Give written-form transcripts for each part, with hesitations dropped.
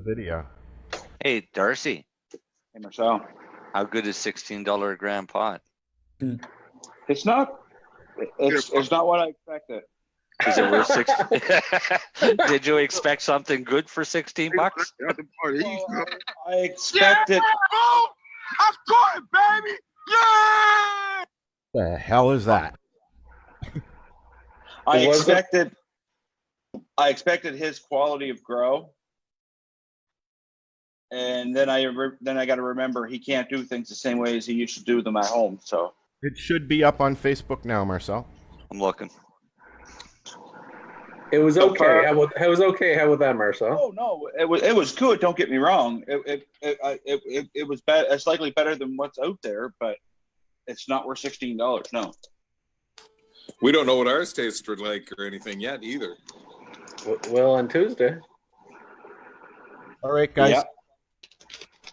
video. Hey, Darcy. Hey, Marcel. How good is $16 a gram pot? It's not. It's not what I expected. Is it worth Did you expect something good for $16? Well, I expected. I'm going, baby. Yeah. The hell is that? I expected his quality of grow, and then I got to remember he can't do things the same way as he used to do them at home. So It should be up on Facebook now, Marcel. I'm looking. It was So okay. far- How about that, Marcel? oh no, it was good. Don't get me wrong. It was slightly better than what's out there, but it's not worth $16. No. We don't know what ours tastes like or anything yet either. Well, on Tuesday. All right, guys. Yeah.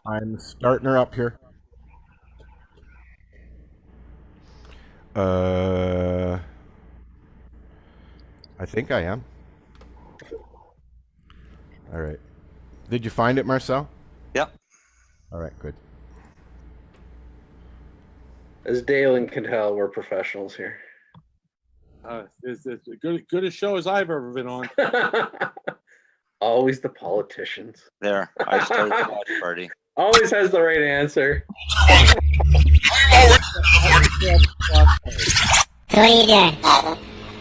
I'm starting her up here. I think I am. All right. Did you find it, Marcel? Yep. All right, good. As Daylin can tell, we're professionals here. It's good a show as I've ever been on. Always the politicians. There. I started the watch party. Always has the right answer. So what are you doing?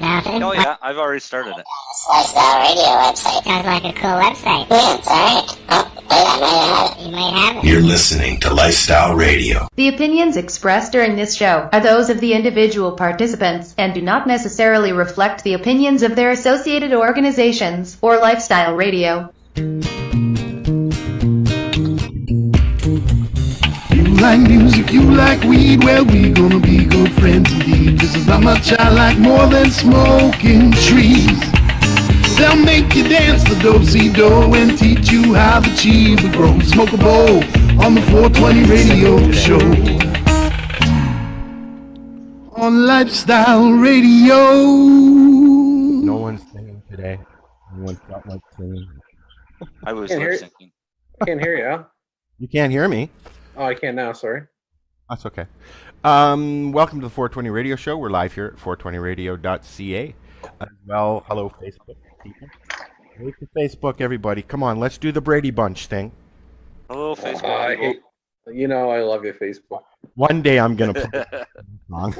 Nothing? Oh, yeah. I've already started it. Lifestyle radio website. Sounds like a cool website. Yeah, it's alright. Oh, wait, I might have it. You might have it. You're listening to Lifestyle Radio. The opinions expressed during this show are those of the individual participants and do not necessarily reflect the opinions of their associated organizations or Lifestyle Radio. You like music, you like weed, well, we gonna be good friends indeed. This is how much I like more than smoking trees. They'll make you dance the do-si-do and teach you how the chiva grows. Smoke a bowl on the 420 radio show. On Lifestyle Radio. No one's singing today. No one felt like singing. I was Can't hear lip it. syncing. I can't hear you, Al. You can't hear me? Oh, I can now, sorry. That's okay. Welcome to the 420 Radio Show. We're live here at 420radio.ca. As well, hello, Facebook people. Hey to Facebook, everybody. Come on, let's do the Brady Bunch thing. Hello, Facebook people. You know I love you, Facebook. One day I'm going to play the song.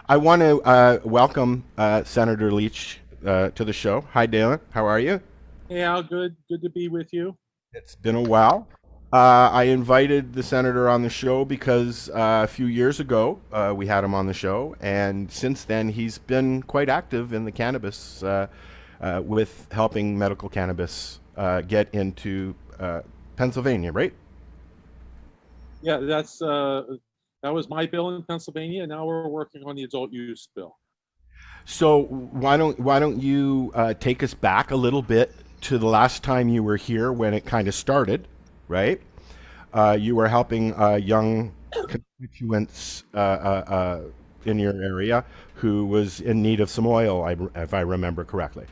I want to welcome Senator Leach to the show. Hi, Daylin. How are you? Hey, Al, good to be with you. It's been a while. I invited the senator on the show because a few years ago we had him on the show, and since then he's been quite active in the cannabis with helping medical cannabis get into Pennsylvania, right? Yeah, that was my bill in Pennsylvania. Now we're working on the adult use bill. So why don't you take us back a little bit to the last time you were here when it kind of started, right? You were helping young constituents in your area who was in need of some oil, if I remember correctly.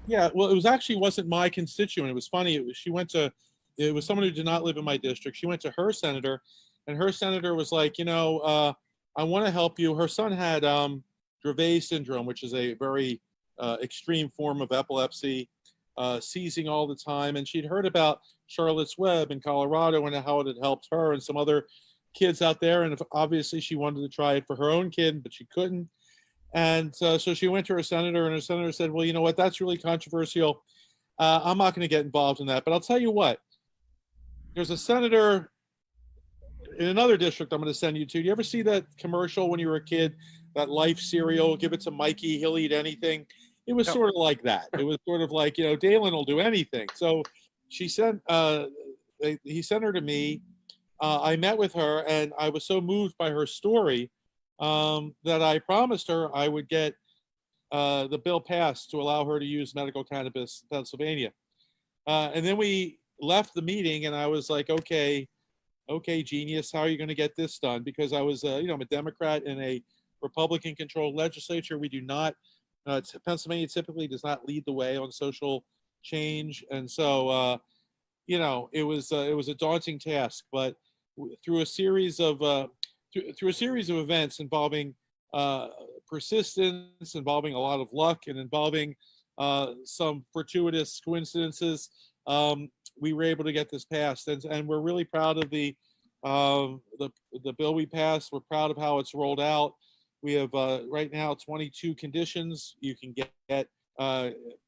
Yeah, well, it wasn't my constituent. It was funny. It was someone who did not live in my district. She went to her senator, and her senator was like, I want to help you. Her son had Dravet syndrome, which is a very extreme form of epilepsy, seizing all the time. And she'd heard about Charlotte's Web in Colorado and how it had helped her and some other kids out there. And obviously she wanted to try it for her own kid, but she couldn't. And so she went to her senator, and her senator said, well, you know what, that's really controversial. I'm not going to get involved in that. But I'll tell you what, there's a senator in another district I'm going to send you to. Do you ever see that commercial when you were a kid, that Life cereal, give it to Mikey, he'll eat anything? It was sort of like that. It was sort of like, Daylin will do anything. So he sent her to me. I met with her, and I was so moved by her story that I promised her I would get the bill passed to allow her to use medical cannabis in Pennsylvania. And then we left the meeting, and I was like, okay, genius, how are you going to get this done? Because I was, I'm a Democrat in a Republican-controlled legislature. We do not, Pennsylvania typically does not lead the way on social change. And so it was a daunting task, but through a series of events involving persistence, involving a lot of luck, and involving some fortuitous coincidences, we were able to get this passed, and we're really proud of the bill we passed. We're proud of how it's rolled out. We have right now 22 conditions you can get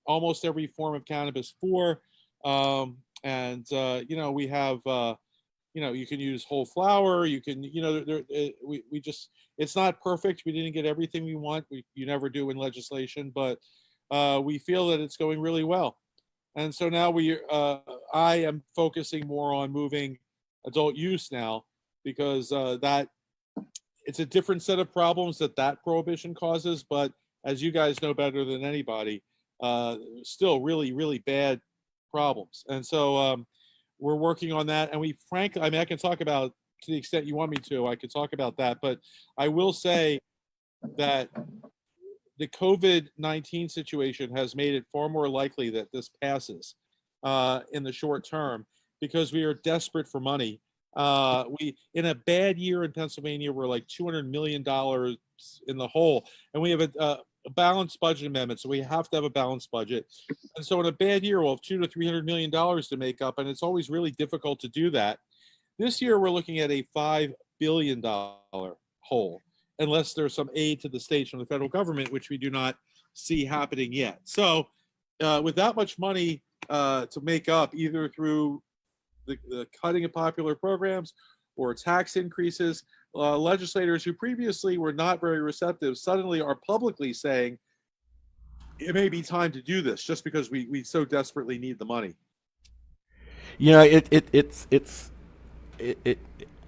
almost every form of cannabis for, and we have you can use whole flower. You can we just, it's not perfect. We didn't get everything we want. You never do in legislation, but we feel that it's going really well. And so now I am focusing more on moving adult use now, because that it's a different set of problems that prohibition causes. But as you guys know better than anybody, still really, really bad problems. And so we're working on that. And we frankly, I mean, I can talk about, to the extent you want me to, I could talk about that. But I will say that the COVID-19 situation has made it far more likely that this passes in the short term, because we are desperate for money. In a bad year in Pennsylvania, we're like $200 million in the hole, and we have a balanced budget amendment, so we have to have a balanced budget. And so in a bad year, we'll have $200 to $300 million to make up, and it's always really difficult to do that. This year, we're looking at a $5 billion hole, unless there's some aid to the states from the federal government, which we do not see happening yet. So with that much money to make up, either through the cutting of popular programs or tax increases, legislators who previously were not very receptive suddenly are publicly saying it may be time to do this, just because we so desperately need the money.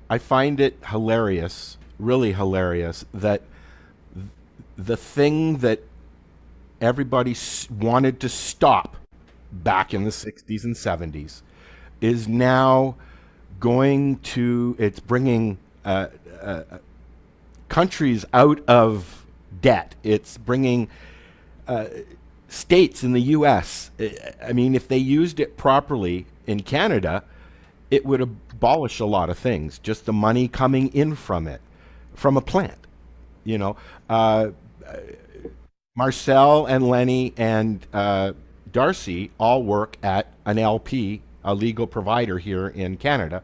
I find it hilarious, really hilarious, that the thing that everybody wanted to stop back in the 60s and 70s is now it's bringing countries out of debt. It's bringing states in the U.S. I mean, if they used it properly in Canada, it would abolish a lot of things. Just the money coming in from it, from a plant. Marcel and Lennie and Darcy all work at an LP, a legal provider here in Canada,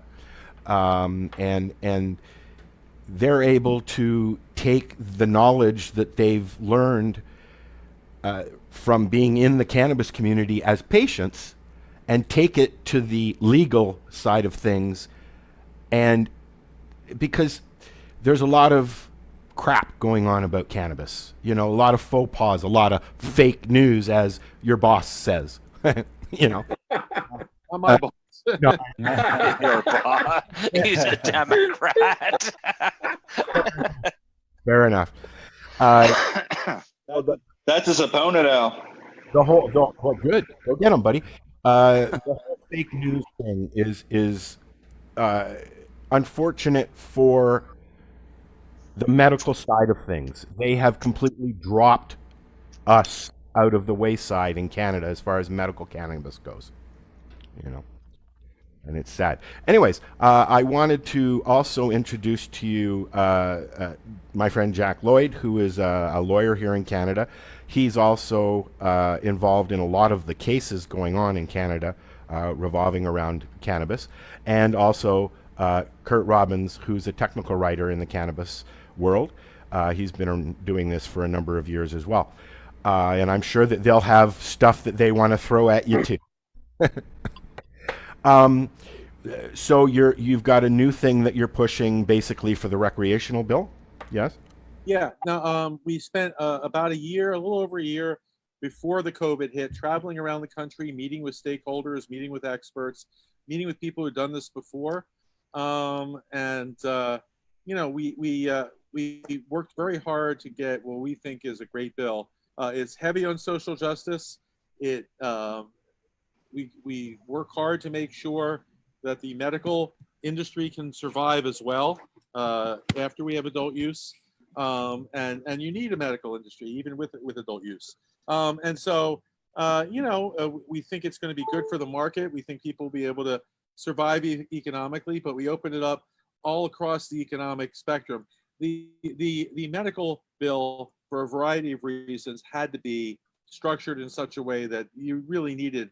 and they're able to take the knowledge that they've learned from being in the cannabis community as patients and take it to the legal side of things. And because there's a lot of crap going on about cannabis, a lot of faux pas, a lot of fake news, as your boss says. Not my boss. No. Your boss. He's a Democrat. Fair enough. That's his opponent, Al. Well, good. Go get him, buddy. The whole fake news thing is unfortunate for the medical side of things. They have completely dropped us out of the wayside in Canada as far as medical cannabis goes. And it's sad. Anyways, I wanted to also introduce to you my friend Jack Lloyd, who is a lawyer here in Canada. He's also involved in a lot of the cases going on in Canada revolving around cannabis. And also Curt Robbins, who's a technical writer in the cannabis world. He's been doing this for a number of years as well. And I'm sure that they'll have stuff that they want to throw at you too. So you've got a new thing that you're pushing basically for the recreational bill, yes? Yeah. Now, we spent about a little over a year before the COVID hit, traveling around the country, meeting with stakeholders, meeting with experts, meeting with people who've done this before. We worked very hard to get what we think is a great bill. It's heavy on social justice. We work hard to make sure that the medical industry can survive as well after we have adult use. And you need a medical industry even with adult use. And so we think it's going to be good for the market. We think people will be able to survive economically, but we opened it up all across the economic spectrum. The medical bill, for a variety of reasons, had to be structured in such a way that you really needed.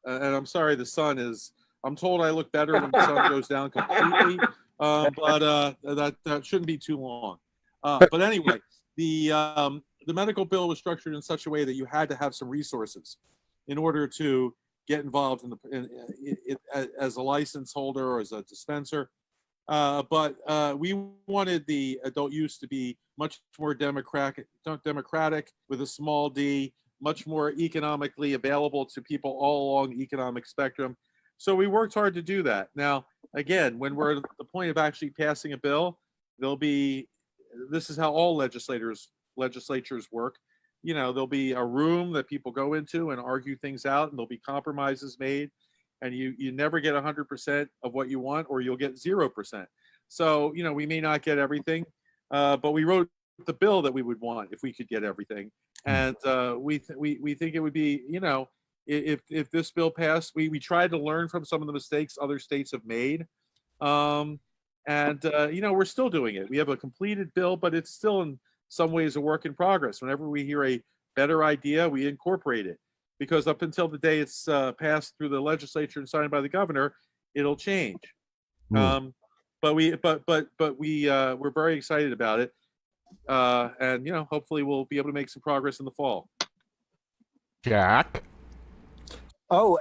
And I'm sorry, the sun is. I'm told I look better when the sun goes down completely, but that shouldn't be too long. But anyway, the medical bill was structured in such a way that you had to have some resources in order to get involved as a license holder or as a dispenser. But we wanted the adult use to be much more democratic with a small d, much more economically available to people all along the economic spectrum. So we worked hard to do that. Now, again, when we're at the point of actually passing a bill, this is how all legislatures work. There'll be a room that people go into and argue things out, and there'll be compromises made, and you never get 100% of what you want, or you'll get 0%. So, we may not get everything, but we wrote the bill that we would want if we could get everything. And we think it would be, if this bill passed, we tried to learn from some of the mistakes other states have made. We're still doing it. We have a completed bill, but it's still in some ways a work in progress. Whenever we hear a better idea, we incorporate it, because up until the day it's passed through the legislature and signed by the governor, it'll change. But we're very excited about it. And hopefully we'll be able to make some progress in the fall. Jack? Oh,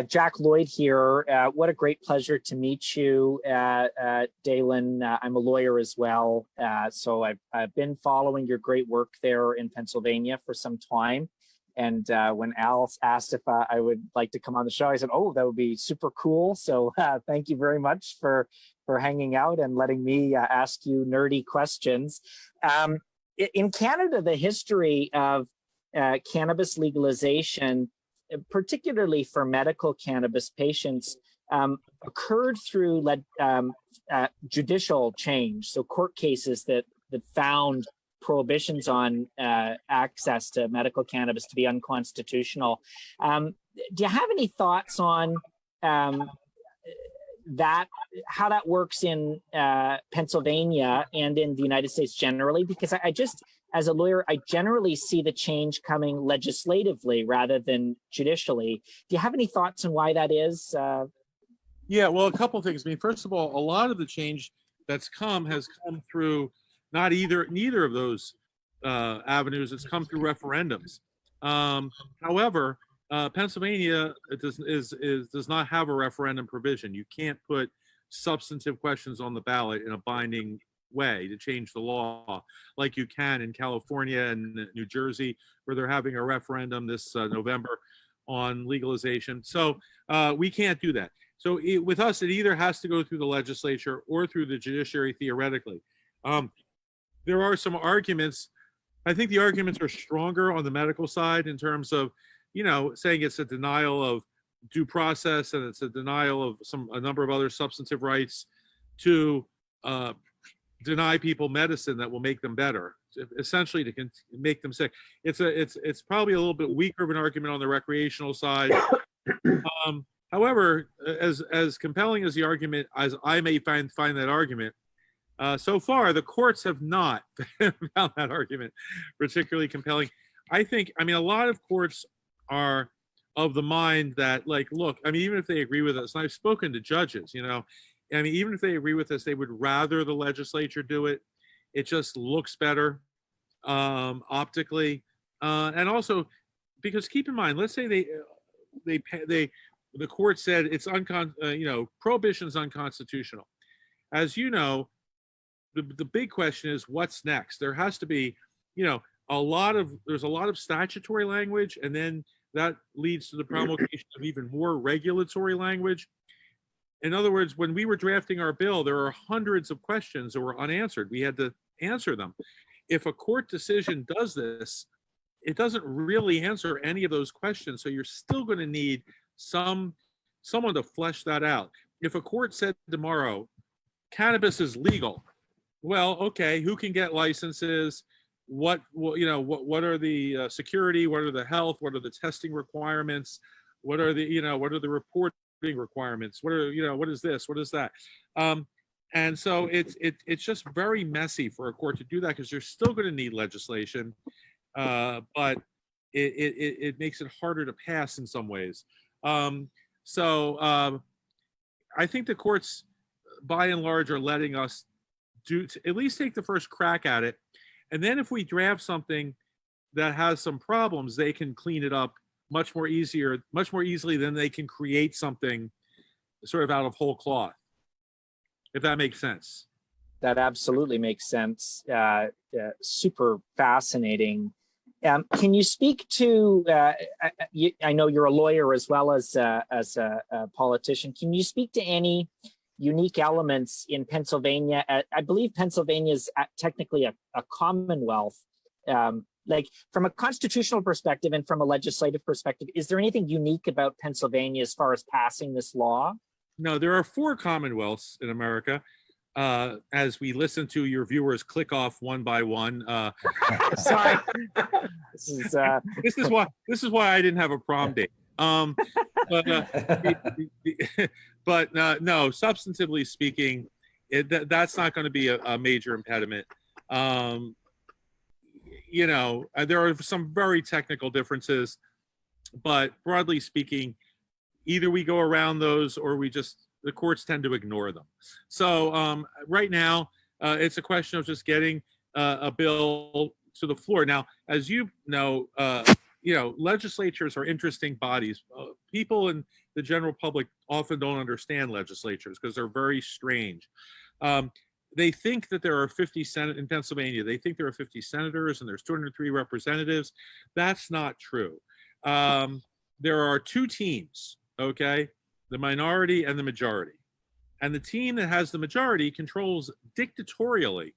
Jack Lloyd here. What a great pleasure to meet you, Daylin. I'm a lawyer as well. So I've been following your great work there in Pennsylvania for some time. And when Al asked if I would like to come on the show, I said, oh, that would be super cool. So thank you very much for hanging out and letting me ask you nerdy questions. In Canada, the history of cannabis legalization, particularly for medical cannabis patients, occurred through judicial change. So court cases that found prohibitions on access to medical cannabis to be unconstitutional. Do you have any thoughts on how that works in Pennsylvania and in the United States generally? Because I just, as a lawyer, I generally see the change coming legislatively rather than judicially. Do you have any thoughts on why that is? Yeah, well, a couple of things. I mean, first of all, a lot of the change has come through neither of those avenues. It's come through referendums. However, Pennsylvania does not have a referendum provision. You can't put substantive questions on the ballot in a binding way to change the law like you can in California and New Jersey, where they're having a referendum this November on legalization. So we can't do that. So with us, it either has to go through the legislature or through the judiciary theoretically. There are some arguments. I think the arguments are stronger on the medical side in terms of, saying it's a denial of due process and it's a denial of a number of other substantive rights to deny people medicine that will make them better, essentially to make them sick. It's probably a little bit weaker of an argument on the recreational side. However, as compelling as the argument, as I may find that argument, so far the courts have not found that argument particularly compelling. I mean, a lot of courts are of the mind that, look, I mean, even if they agree with us, and I've spoken to judges, I mean, even if they agree with us, they would rather the legislature do it. It just looks better optically, and also because keep in mind, let's say the court said it's prohibition is unconstitutional. As you know, the big question is what's next. There has to be, there's a lot of statutory language, and then that leads to the promulgation of even more regulatory language. In other words, when we were drafting our bill, there are hundreds of questions that were unanswered. We had to answer them. If a court decision does this, it doesn't really answer any of those questions. So you're still going to need someone to flesh that out. If a court said tomorrow, cannabis is legal, well, okay, who can get licenses? what are the security, what are the health, what are the testing requirements, what are the reporting requirements, what is this, what is that, and so it's just very messy for a court to do that, because you're still going to need legislation, but it makes it harder to pass in some ways. So I think the courts, by and large, are letting us at least take the first crack at it. And then if we draft something that has some problems, they can clean it up much more easily than they can create something sort of out of whole cloth, if that makes sense. That absolutely makes sense. Super fascinating. Can you speak to, I know you're a lawyer as well as a politician. Can you speak to any unique elements in Pennsylvania? I believe Pennsylvania is technically a commonwealth. Like from a constitutional perspective and from a legislative perspective, is there anything unique about Pennsylvania as far as passing this law? No, there are 4 commonwealths in America. As we listen to your viewers click off one by one. Sorry. This is why I didn't have a prom date. No, substantively speaking, that's not going to be a major impediment. There are some very technical differences, but broadly speaking, either we go around those or the courts tend to ignore them. So right now, it's a question of just getting a bill to the floor. Now, as you know, legislatures are interesting bodies. People in the general public often don't understand legislatures because they're very strange. They think that there are 50 in Pennsylvania. They think there are 50 senators and there's 203 representatives. That's not true. There are 2 teams, okay? The minority and the majority. And the team that has the majority controls dictatorially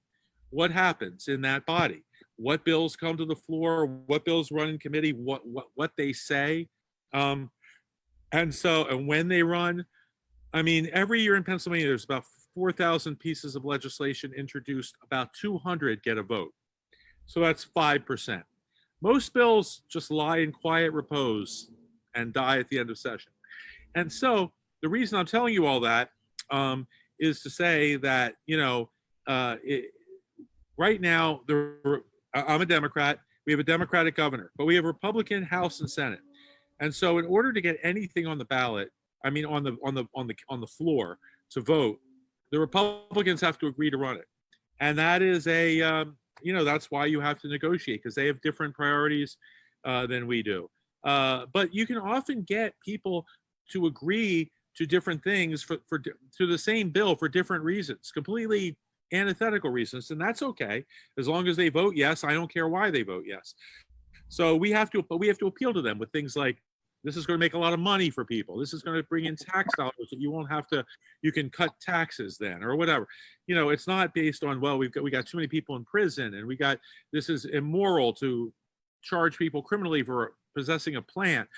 what happens in that body, what bills come to the floor, what bills run in committee, what they say. And when they run, I mean, every year in Pennsylvania, there's about 4,000 pieces of legislation introduced, about 200 get a vote. So that's 5%. Most bills just lie in quiet repose and die at the end of session. And so the reason I'm telling you all that is to say that, right now, I'm a Democrat. We have a Democratic governor, but we have a Republican House and Senate. And so in order to get anything on the ballot, I mean, on the floor to vote, the Republicans have to agree to run it. And that is that's why you have to negotiate, because they have different priorities than we do. But you can often get people to agree to different things to the same bill for different reasons, completely antithetical reasons, and that's okay as long as they vote yes. I don't care why they vote yes. So we have to appeal to them with things like, this is going to make a lot of money for people. This is going to bring in tax dollars that you won't have to. You can cut taxes then, or whatever. It's not based on, well, we got too many people in prison, and this is immoral to charge people criminally for possessing a plant,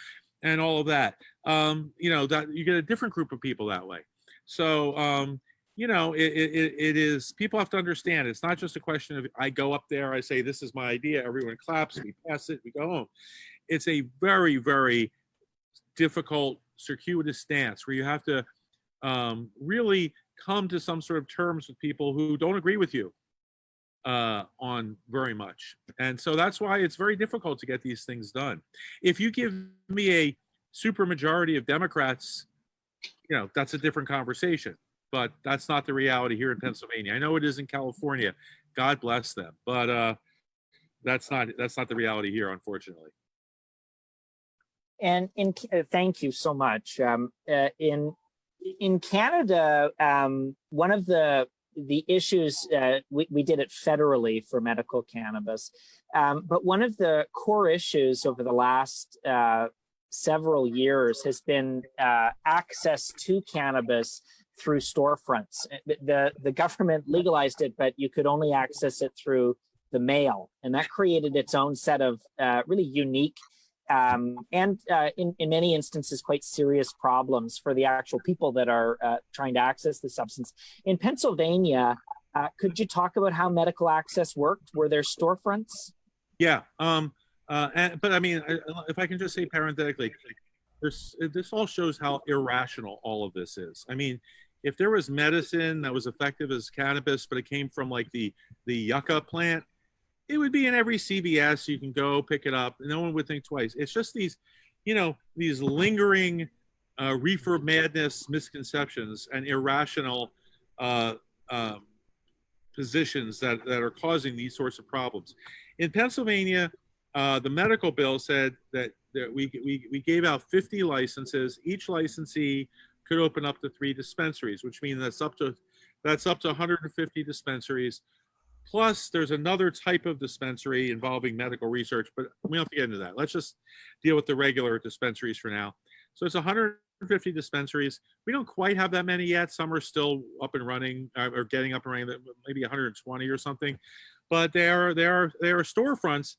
and all of that. That you get a different group of people that way. So it is, people have to understand, it's not just a question of, I go up there, I say, this is my idea, everyone claps, we pass it, we go home. It's a very, very difficult, circuitous stance where you have to really come to some sort of terms with people who don't agree with you on very much. And so that's why it's very difficult to get these things done. If you give me a super majority of Democrats, that's a different conversation, but that's not the reality here in Pennsylvania. I know it is in California, God bless them, but that's not the reality here, unfortunately. And thank you so much. In Canada, one of the issues, we did it federally for medical cannabis, but one of the core issues over the last several years has been access to cannabis through storefronts. The government legalized it, but you could only access it through the mail, and that created its own set of really unique and in many instances quite serious problems for the actual people that are trying to access the substance. In Pennsylvania, Could you talk about how medical access worked? Were there storefronts? Yeah. But I mean, if I can just say parenthetically, this all shows how irrational all of this is. I mean, if there was medicine that was effective as cannabis, but it came from like the yucca plant, it would be in every CVS. You can go pick it up. No one would think twice. It's just these, these lingering reefer madness misconceptions and irrational positions that are causing these sorts of problems. In Pennsylvania, the medical bill said that we gave out 50 licenses. Each licensee could open up to 3 dispensaries, which means that's up to 150 dispensaries. Plus, there's another type of dispensary involving medical research, but we don't have to get into that. Let's just deal with the regular dispensaries for now. So it's 150 dispensaries. We don't quite have that many yet. Some are still up and running, or getting up and running, maybe 120 or something. But they are storefronts.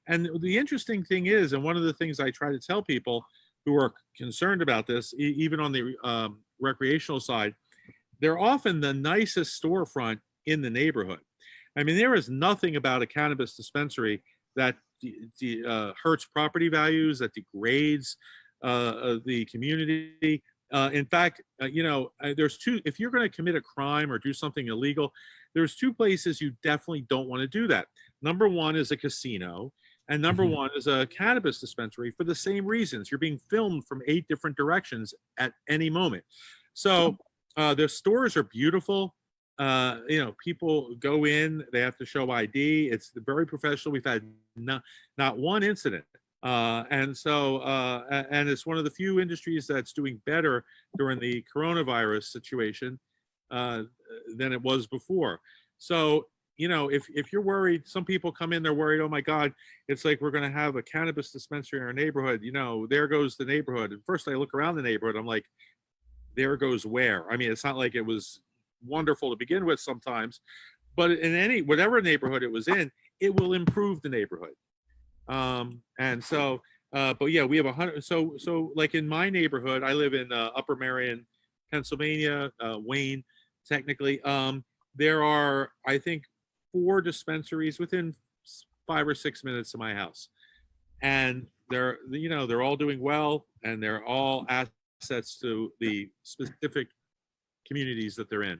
And the interesting thing is, and one of the things I try to tell people who are concerned about this, even on the recreational side, they're often the nicest storefront in the neighborhood. I mean, there is nothing about a cannabis dispensary that hurts property values, that degrades the community. In fact, there's two. If you're going to commit a crime or do something illegal, there's 2 places you definitely don't want to do that. Number one is a casino, and number one is a cannabis dispensary for the same reasons. You're being filmed from 8 different directions at any moment. So the stores are beautiful. People go in, they have to show ID. It's very professional. We've had not one incident. And it's one of the few industries that's doing better during the coronavirus situation than it was before. So, if you're worried, some people come in, they're worried, oh my God, it's like we're going to have a cannabis dispensary in our neighborhood. There goes the neighborhood. And first I look around the neighborhood, I'm like, there goes where? I mean, it's not like it was wonderful to begin with sometimes, but in whatever neighborhood it was in, it will improve the neighborhood. But yeah, we have 100. So like in my neighborhood, I live in Upper Marion, Pennsylvania, Wayne, technically. There are, I think, 4 dispensaries within 5 or 6 minutes of my house, and they're all doing well, and they're all assets to the specific communities that they're in.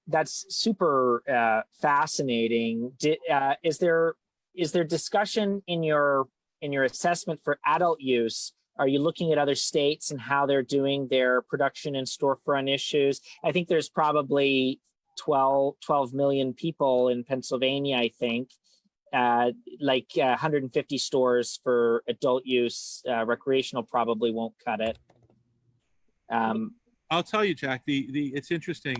That's super fascinating. Is there discussion in your assessment for adult use? Are you looking at other states and how they're doing their production and storefront issues? I think there's probably 12 million people in Pennsylvania, I think. 150 stores for adult use. Recreational probably won't cut it. I'll tell you, Jack, it's interesting.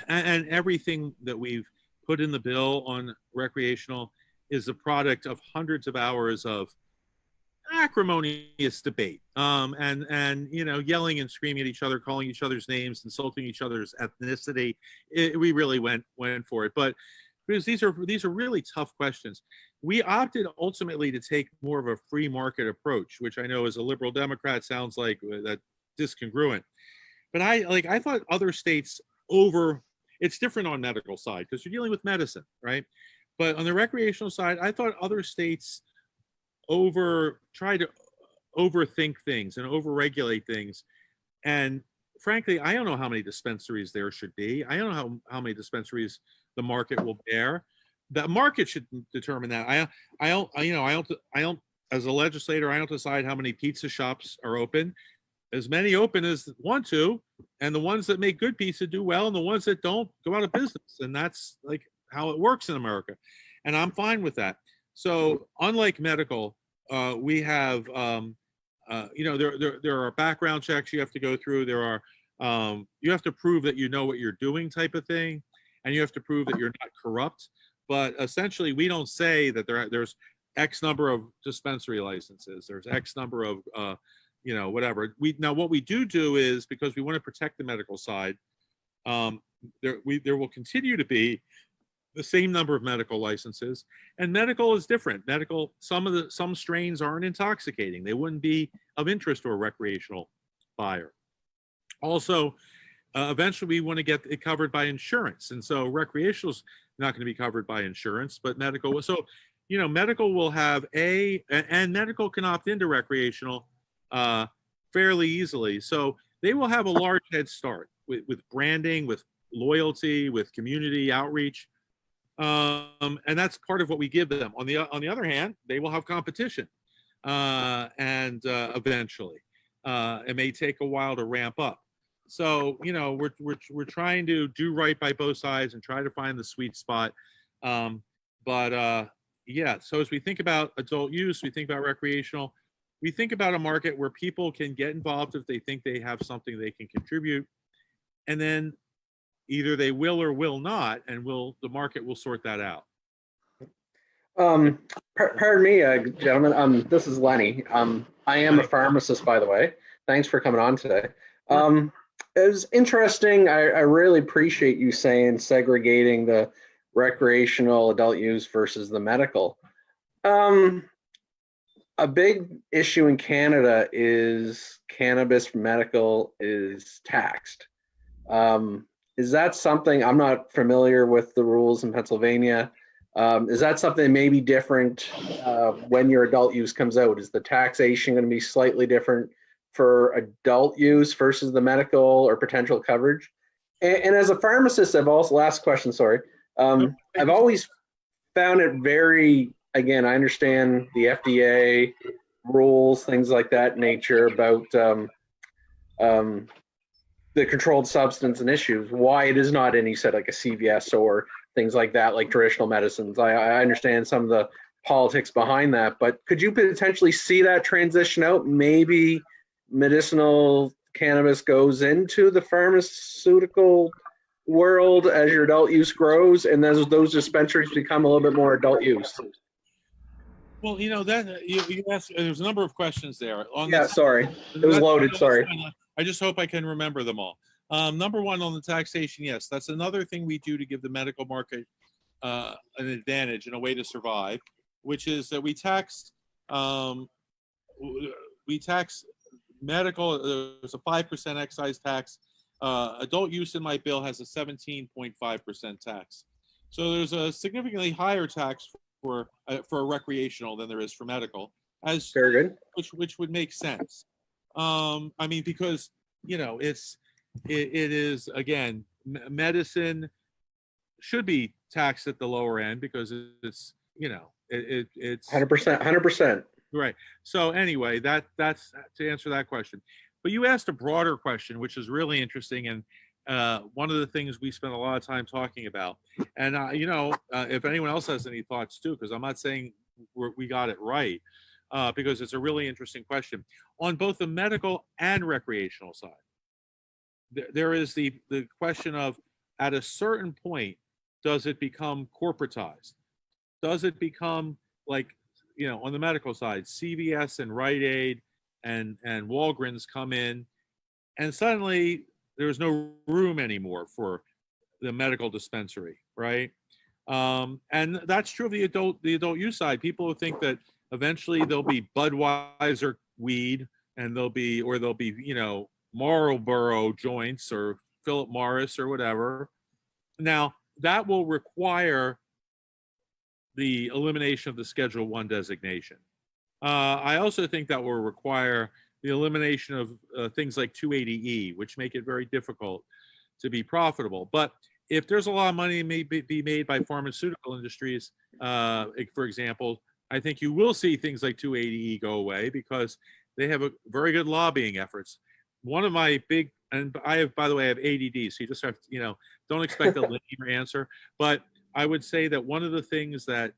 And everything that we've put in the bill on recreational is a product of hundreds of hours of acrimonious debate, and yelling and screaming at each other, calling each other's names, insulting each other's ethnicity. We really went for it, but because these are really tough questions. We opted ultimately to take more of a free market approach, which I know as a liberal Democrat sounds like that discongruent. But I thought other states it's different on medical side because you're dealing with medicine, right? But on the recreational side, I thought other states try to overthink things and overregulate things. And frankly, I don't know how many dispensaries there should be. I don't know how many dispensaries the market will bear. The market should determine that. I don't as a legislator, I don't decide how many pizza shops are open. As many open as want to, and the ones that make good pizza do well, and the ones that don't go out of business. And that's like how it works in America. And I'm fine with that. So unlike medical, we have, there are background checks you have to go through. There are, you have to prove that you know what you're doing type of thing, and you have to prove that you're not corrupt. But essentially, we don't say that there's X number of dispensary licenses. There's X number of, whatever. What we do is, because we want to protect the medical side, there will continue to be the same number of medical licenses, and medical is different. Medical, some strains aren't intoxicating. They wouldn't be of interest to a recreational buyer. Also, eventually we want to get it covered by insurance. And so recreational is not going to be covered by insurance, but medical. So, medical will have and medical can opt into recreational fairly easily. So they will have a large head start with branding, with loyalty, with community outreach. And that's part of what we give them. On the other hand, they will have competition. And eventually, it may take a while to ramp up. So, we're trying to do right by both sides and try to find the sweet spot. Yeah, so as we think about adult use, we think about recreational, we think about a market where people can get involved if they think they have something they can contribute. And then either they will or will not, and the market will sort that out. Pardon me, gentlemen. This is Lennie. I am a pharmacist, by the way. Thanks for coming on today. It was interesting. I really appreciate you saying segregating the recreational adult use versus the medical. A big issue in Canada is cannabis medical is taxed. Is that something, I'm not familiar with the rules in Pennsylvania. Is that something that may be different when your adult use comes out? Is the taxation going to be slightly different for adult use versus the medical or potential coverage? And as a pharmacist, last question, sorry. I've always found it very, again, I understand the FDA rules, things like that nature about the controlled substance and issues, why it is not in, you said, like a CVS or things like that, like traditional medicines. I understand some of the politics behind that, but could you potentially see that transition out? Maybe medicinal cannabis goes into the pharmaceutical world as your adult use grows, and those dispensaries become a little bit more adult use. Well, that you asked, there's a number of questions there. Sorry, it was loaded. Sorry. I just hope I can remember them all. Number one, on the taxation, yes, that's another thing we do to give the medical market an advantage and a way to survive, which is that we tax medical. There's a 5% excise tax. Adult use in my bill has a 17.5% tax. So there's a significantly higher tax for a recreational than there is for medical. Very good. Which would make sense. Because it is, again, medicine should be taxed at the lower end because it's it's 100%. Right. So anyway, that's to answer that question. But you asked a broader question, which is really interesting, and one of the things we spent a lot of time talking about. And if anyone else has any thoughts too, because I'm not saying we got it right, because it's a really interesting question on both the medical and recreational side. There is the question of, at a certain point, does it become corporatized? Does it become like, on the medical side, CVS and Rite Aid and Walgreens come in, and suddenly there's no room anymore for the medical dispensary, right? And that's true of the adult use side. People will think that eventually there'll be Budweiser weed, and there'll be Marlboro joints or Philip Morris or whatever. Now that will require the elimination of the Schedule I designation. I also think that will require the elimination of things like 280E, which make it very difficult to be profitable. But if there's a lot of money may be made by pharmaceutical industries, for example, I think you will see things like 280E go away because they have a very good lobbying efforts. One of my big, and by the way, I have ADD, so you just have to, don't expect a linear answer. But I would say that one of the things that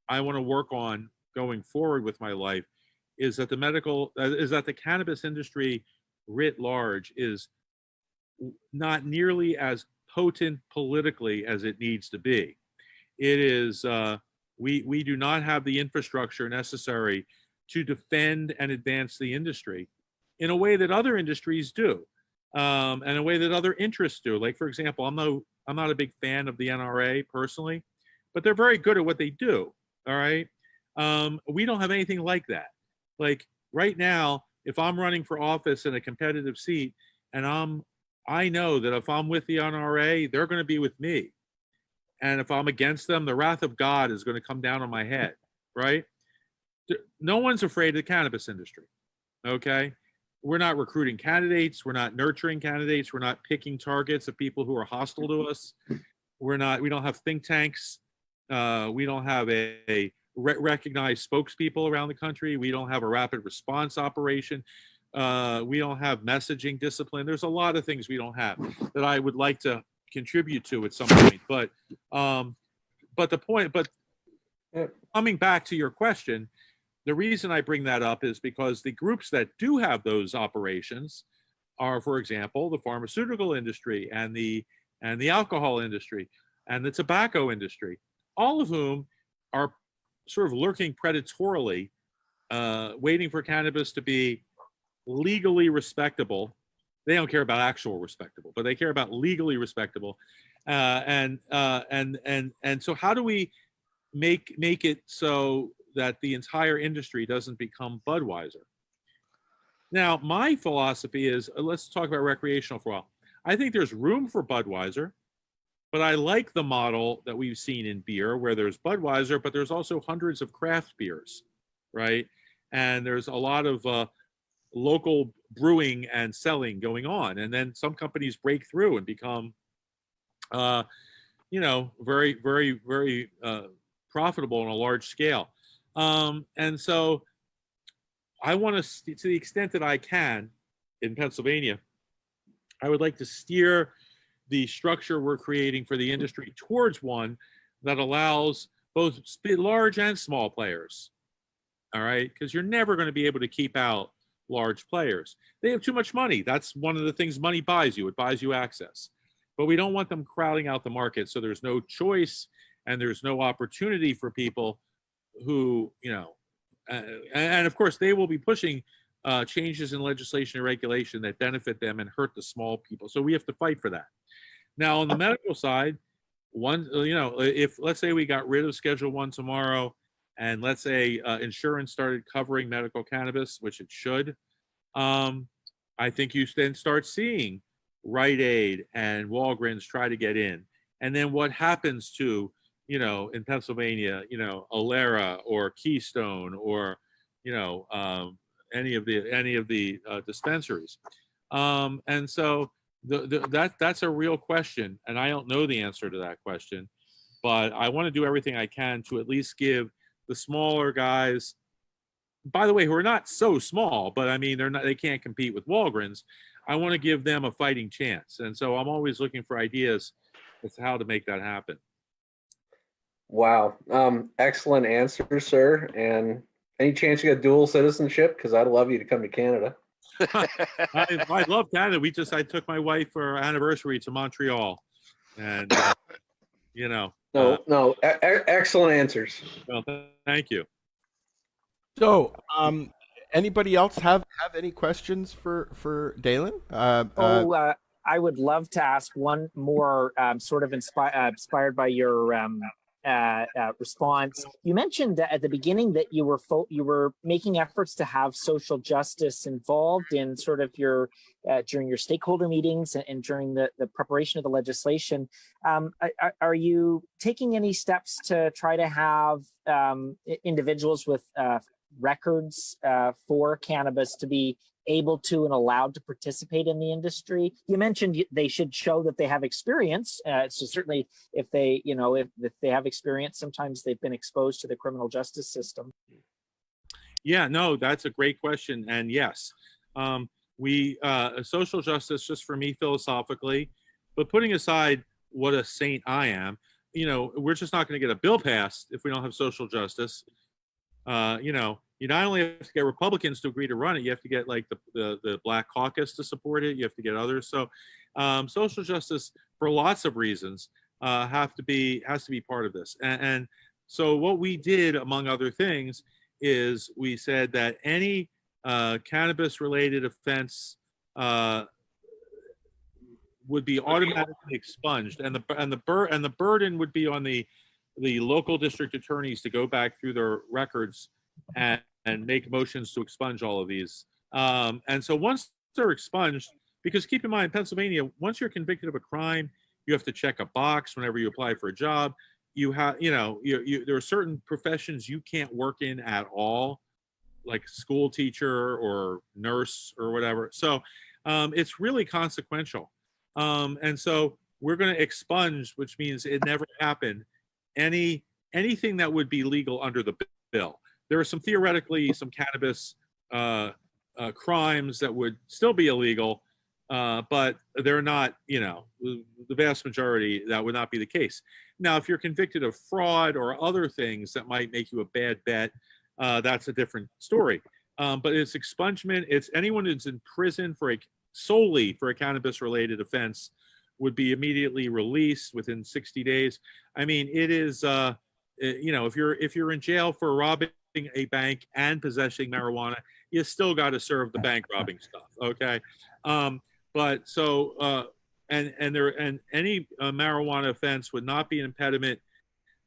I want to work on going forward with my life is that the cannabis industry writ large is not nearly as potent politically as it needs to be. It is, we do not have the infrastructure necessary to defend and advance the industry in a way that other industries do, and a way that other interests do. Like, for example, I'm not a big fan of the NRA personally, but they're very good at what they do. All right. We don't have anything like that. Like right now, if I'm running for office in a competitive seat and I'm I know that if I'm with the NRA, they're going to be with me. And if I'm against them, the wrath of God is going to come down on my head, right? No one's afraid of the cannabis industry, okay? We're not recruiting candidates. We're not nurturing candidates. We're not picking targets of people who are hostile to us. We don't have think tanks. We don't have a recognized spokespeople around the country. We don't have a rapid response operation. We don't have messaging discipline. There's a lot of things we don't have that I would like to contribute to at some point. But coming back to your question, the reason I bring that up is because the groups that do have those operations are, for example, the pharmaceutical industry and the alcohol industry and the tobacco industry, all of whom are sort of lurking predatorily, waiting for cannabis to be legally respectable. They don't care about actual respectable, but they care about legally respectable. And so how do we make it so that the entire industry doesn't become Budweiser? Now, my philosophy is, let's talk about recreational for a while. I think there's room for Budweiser, but I like the model that we've seen in beer where there's Budweiser, but there's also hundreds of craft beers, right? And there's a lot of local brewing and selling going on. And then some companies break through and become, very, very, very profitable on a large scale. And so I want to the extent that I can in Pennsylvania, I would like to steer the structure we're creating for the industry towards one that allows both large and small players. All right. Because you're never going to be able to keep out large players. They have too much money. That's one of the things money buys you. It buys you access. But we don't want them crowding out the market. So there's no choice and there's no opportunity for people who, and of course they will be pushing changes in legislation and regulation that benefit them and hurt the small people. So we have to fight for that. Now on the medical side, if let's say we got rid of Schedule 1 tomorrow, and let's say insurance started covering medical cannabis, which it should, I think you then start seeing Rite Aid and Walgreens try to get in. And then what happens to, in Pennsylvania, Alera or Keystone or, any of the dispensaries. And so that's a real question. And I don't know the answer to that question, but I want to do everything I can to at least give the smaller guys, by the way, who are not so small, but I mean, they can't compete with Walgreens. I want to give them a fighting chance. And so I'm always looking for ideas as to how to make that happen. Wow. Excellent answer, sir. And any chance you got dual citizenship? Because I'd love you to come to Canada. I love Canada. I took my wife for our anniversary to Montreal. And, excellent answers. Well, thank you. So, anybody else have any questions for Daylin? I would love to ask one more, sort of inspired by your response. You mentioned at the beginning that you were making efforts to have social justice involved in sort of your during your stakeholder meetings and during the preparation of the legislation. Are you taking any steps to try to have individuals with records for cannabis to be able to and allowed to participate in the industry? You mentioned they should show that they have experience. So certainly if they have experience, sometimes they've been exposed to the criminal justice system. Yeah, no, that's a great question. And yes, social justice, just for me philosophically, but putting aside what a saint I am, we're just not going to get a bill passed if we don't have social justice. You not only have to get Republicans to agree to run it, you have to get like the Black Caucus to support it. You have to get others. So social justice, for lots of reasons, has to be part of this. And so what we did, among other things, is we said that any cannabis-related offense would be automatically expunged, and the burden would be on the local district attorneys to go back through their records and make motions to expunge all of these. And so once they're expunged, because keep in mind, Pennsylvania, once you're convicted of a crime, you have to check a box whenever you apply for a job. You have, there are certain professions you can't work in at all, like school teacher or nurse or whatever. So it's really consequential. And so we're going to expunge, which means it never happened, anything that would be legal under the bill. There are theoretically some cannabis crimes that would still be illegal, but they're not, the vast majority, that would not be the case. Now, if you're convicted of fraud or other things that might make you a bad bet, that's a different story. But it's expungement. It's anyone who's in prison solely for a cannabis-related offense would be immediately released within 60 days. I mean, it is, if you're in jail for robbing a bank and possessing marijuana, you still got to serve the bank robbing stuff. Okay. But so, and any marijuana offense would not be an impediment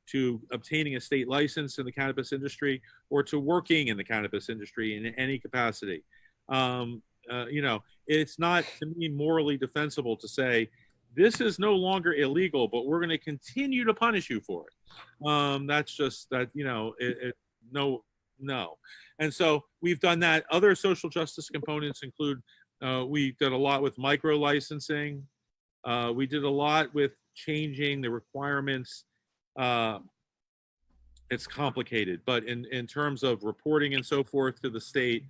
to obtaining a state license in the cannabis industry or to working in the cannabis industry in any capacity. It's not, to me, morally defensible to say, this is no longer illegal, but we're going to continue to punish you for it. That's just that, no. And so we've done that. Other social justice components include, we did a lot with micro licensing. We did a lot with changing the requirements. It's complicated, but in terms of reporting and so forth to the state,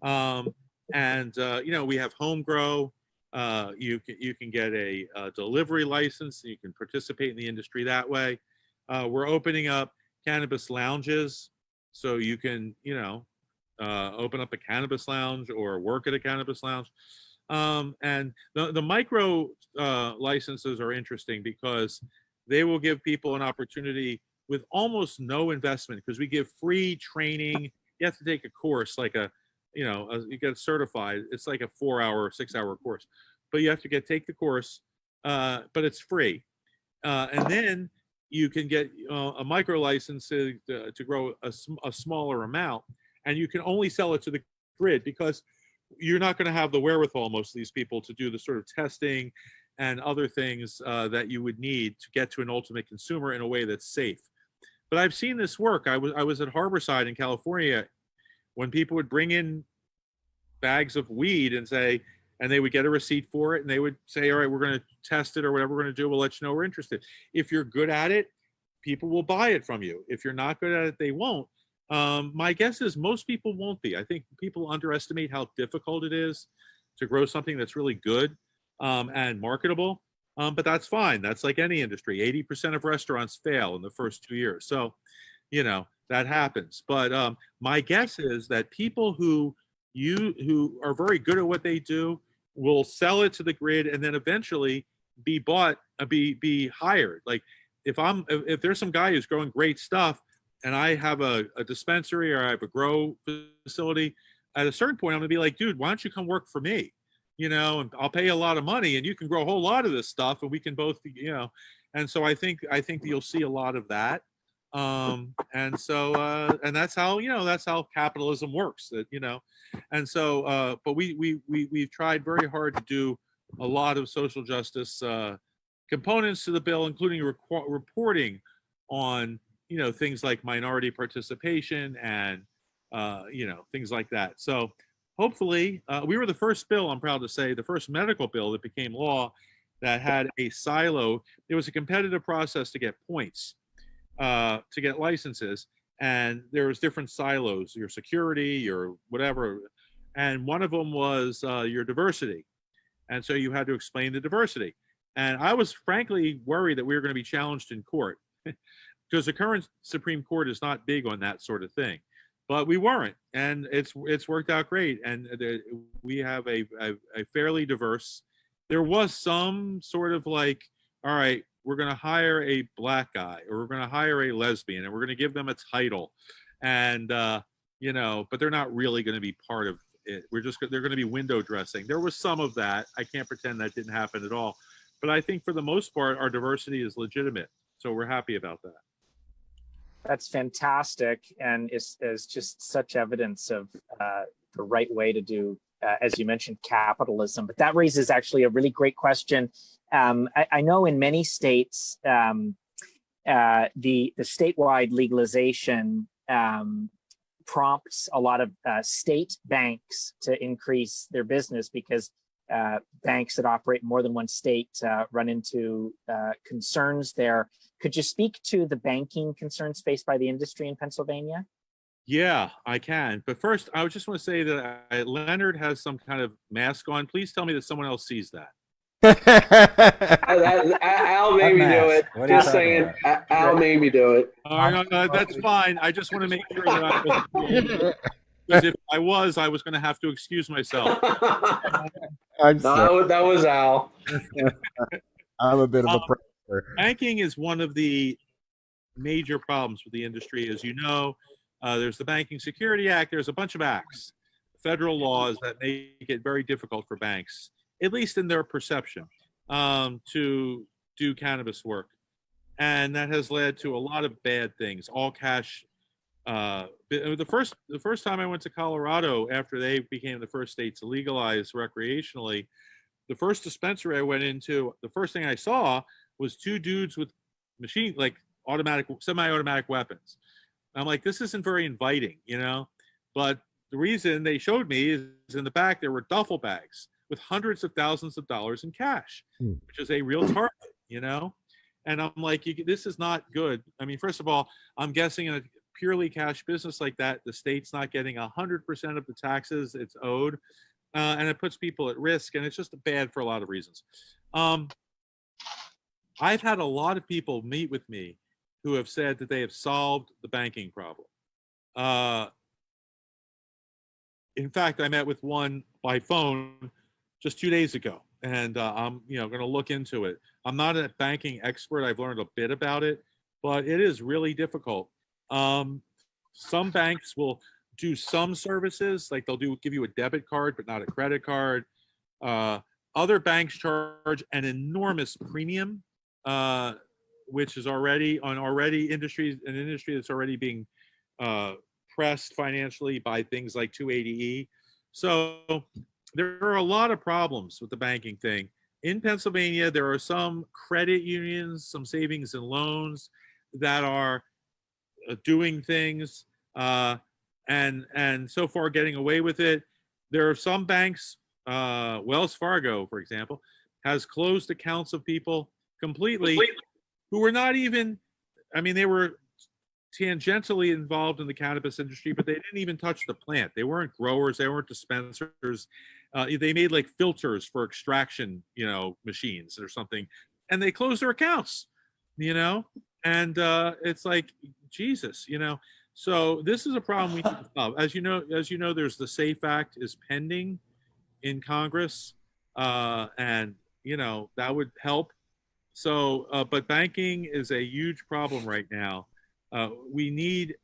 we have home grow. You can get a delivery license. You can participate in the industry that way. We're opening up cannabis lounges, so you can open up a cannabis lounge or work at a cannabis lounge. And the micro licenses are interesting because they will give people an opportunity with almost no investment, because we give free training. You have to take a course, like you get certified. It's like a 4-hour, 6-hour course, but you have to take the course, but it's free. And then you can get a micro license to grow a smaller amount, and you can only sell it to the grid, because you're not going to have the wherewithal, most of these people, to do the sort of testing and other things that you would need to get to an ultimate consumer in a way that's safe. But I've seen this work. I was at Harborside in California when people would bring in bags of weed and they would get a receipt for it, and they would say, all right, we're going to test it, or whatever we're going to do, we'll let you know we're interested. If you're good at it, people will buy it from you. If you're not good at it, they won't. My guess is most people won't be. I think people underestimate how difficult it is to grow something that's really good and marketable. But that's fine. That's like any industry. 80% of restaurants fail in the first 2 years. So, that happens. But my guess is that people who are very good at what they do will sell it to the grid, and then eventually be bought, be hired. Like if there's some guy who's growing great stuff, and I have a dispensary or I have a grow facility, at a certain point I'm gonna be like, dude, why don't you come work for me? And I'll pay you a lot of money, and you can grow a whole lot of this stuff, and we can both, and so I think you'll see a lot of that. And so and that's how capitalism works, and so but we've tried very hard to do a lot of social justice components to the bill, including reporting on things like minority participation and things like that. So hopefully, we were the first bill, I'm proud to say, the first medical bill that became law that had a silo. It was a competitive process to get points, to get licenses, and there was different silos, your security, your whatever, and one of them was your diversity. And so you had to explain the diversity. And I was frankly worried that we were going to be challenged in court because the current Supreme Court is not big on that sort of thing. But we weren't, and it's worked out great. And we have a fairly diverse. There was some sort of like, all right, we're going to hire a black guy, or we're going to hire a lesbian, and we're going to give them a title, and but they're not really going to be part of it. They're going to be window dressing. There was some of that. I can't pretend that didn't happen at all. But I think for the most part, our diversity is legitimate, so we're happy about that. That's fantastic, and is just such evidence of the right way to do as you mentioned, capitalism. But that raises actually a really great question. I know in many states, the statewide legalization prompts a lot of state banks to increase their business because banks that operate in more than one state run into concerns there. Could you speak to the banking concerns faced by the industry in Pennsylvania? Yeah, I can. But first, I just want to say that Leonard has some kind of mask on. Please tell me that someone else sees that. Al made me do it. Just saying, Al made me do it. No, that's fine. I just want to make sure that I was, because if I was going to have to excuse myself. That was Al. I'm a bit of a predator. Banking is one of the major problems with the industry, as you know. There's the Banking Security Act. There's a bunch of acts, federal laws that make it very difficult for banks, at least in their perception, to do cannabis work. And that has led to a lot of bad things, all cash. The first time I went to Colorado after they became the first state to legalize recreationally, the first dispensary I went into, the first thing I saw was two dudes with semi-automatic weapons. I'm like, this isn't very inviting, you know? But the reason they showed me is in the back, there were duffel bags with hundreds of thousands of dollars in cash, which is a real target, you know? And I'm like, this is not good. I mean, first of all, I'm guessing in a purely cash business like that, the state's not getting 100% of the taxes it's owed, and it puts people at risk, and it's just bad for a lot of reasons. I've had a lot of people meet with me who have said that they have solved the banking problem. In fact, I met with one by phone just 2 days ago, and I'm going to look into it. I'm not a banking expert. I've learned a bit about it, but it is really difficult. Some banks will do some services, like they'll give you a debit card, but not a credit card. Other banks charge an enormous premium, which is an industry that's already being pressed financially by things like 280E. So there are a lot of problems with the banking thing. In Pennsylvania, there are some credit unions, some savings and loans that are doing things and so far getting away with it. There are some banks, Wells Fargo, for example, has closed accounts of people completely who were not even, they were tangentially involved in the cannabis industry, but they didn't even touch the plant. They weren't growers. They weren't dispensers. They made like filters for extraction, machines or something, and they closed their accounts, and it's like, Jesus, So this is a problem we need to solve. As you know, there's the SAFE Act is pending in Congress, and that would help. So, but banking is a huge problem right now. We need,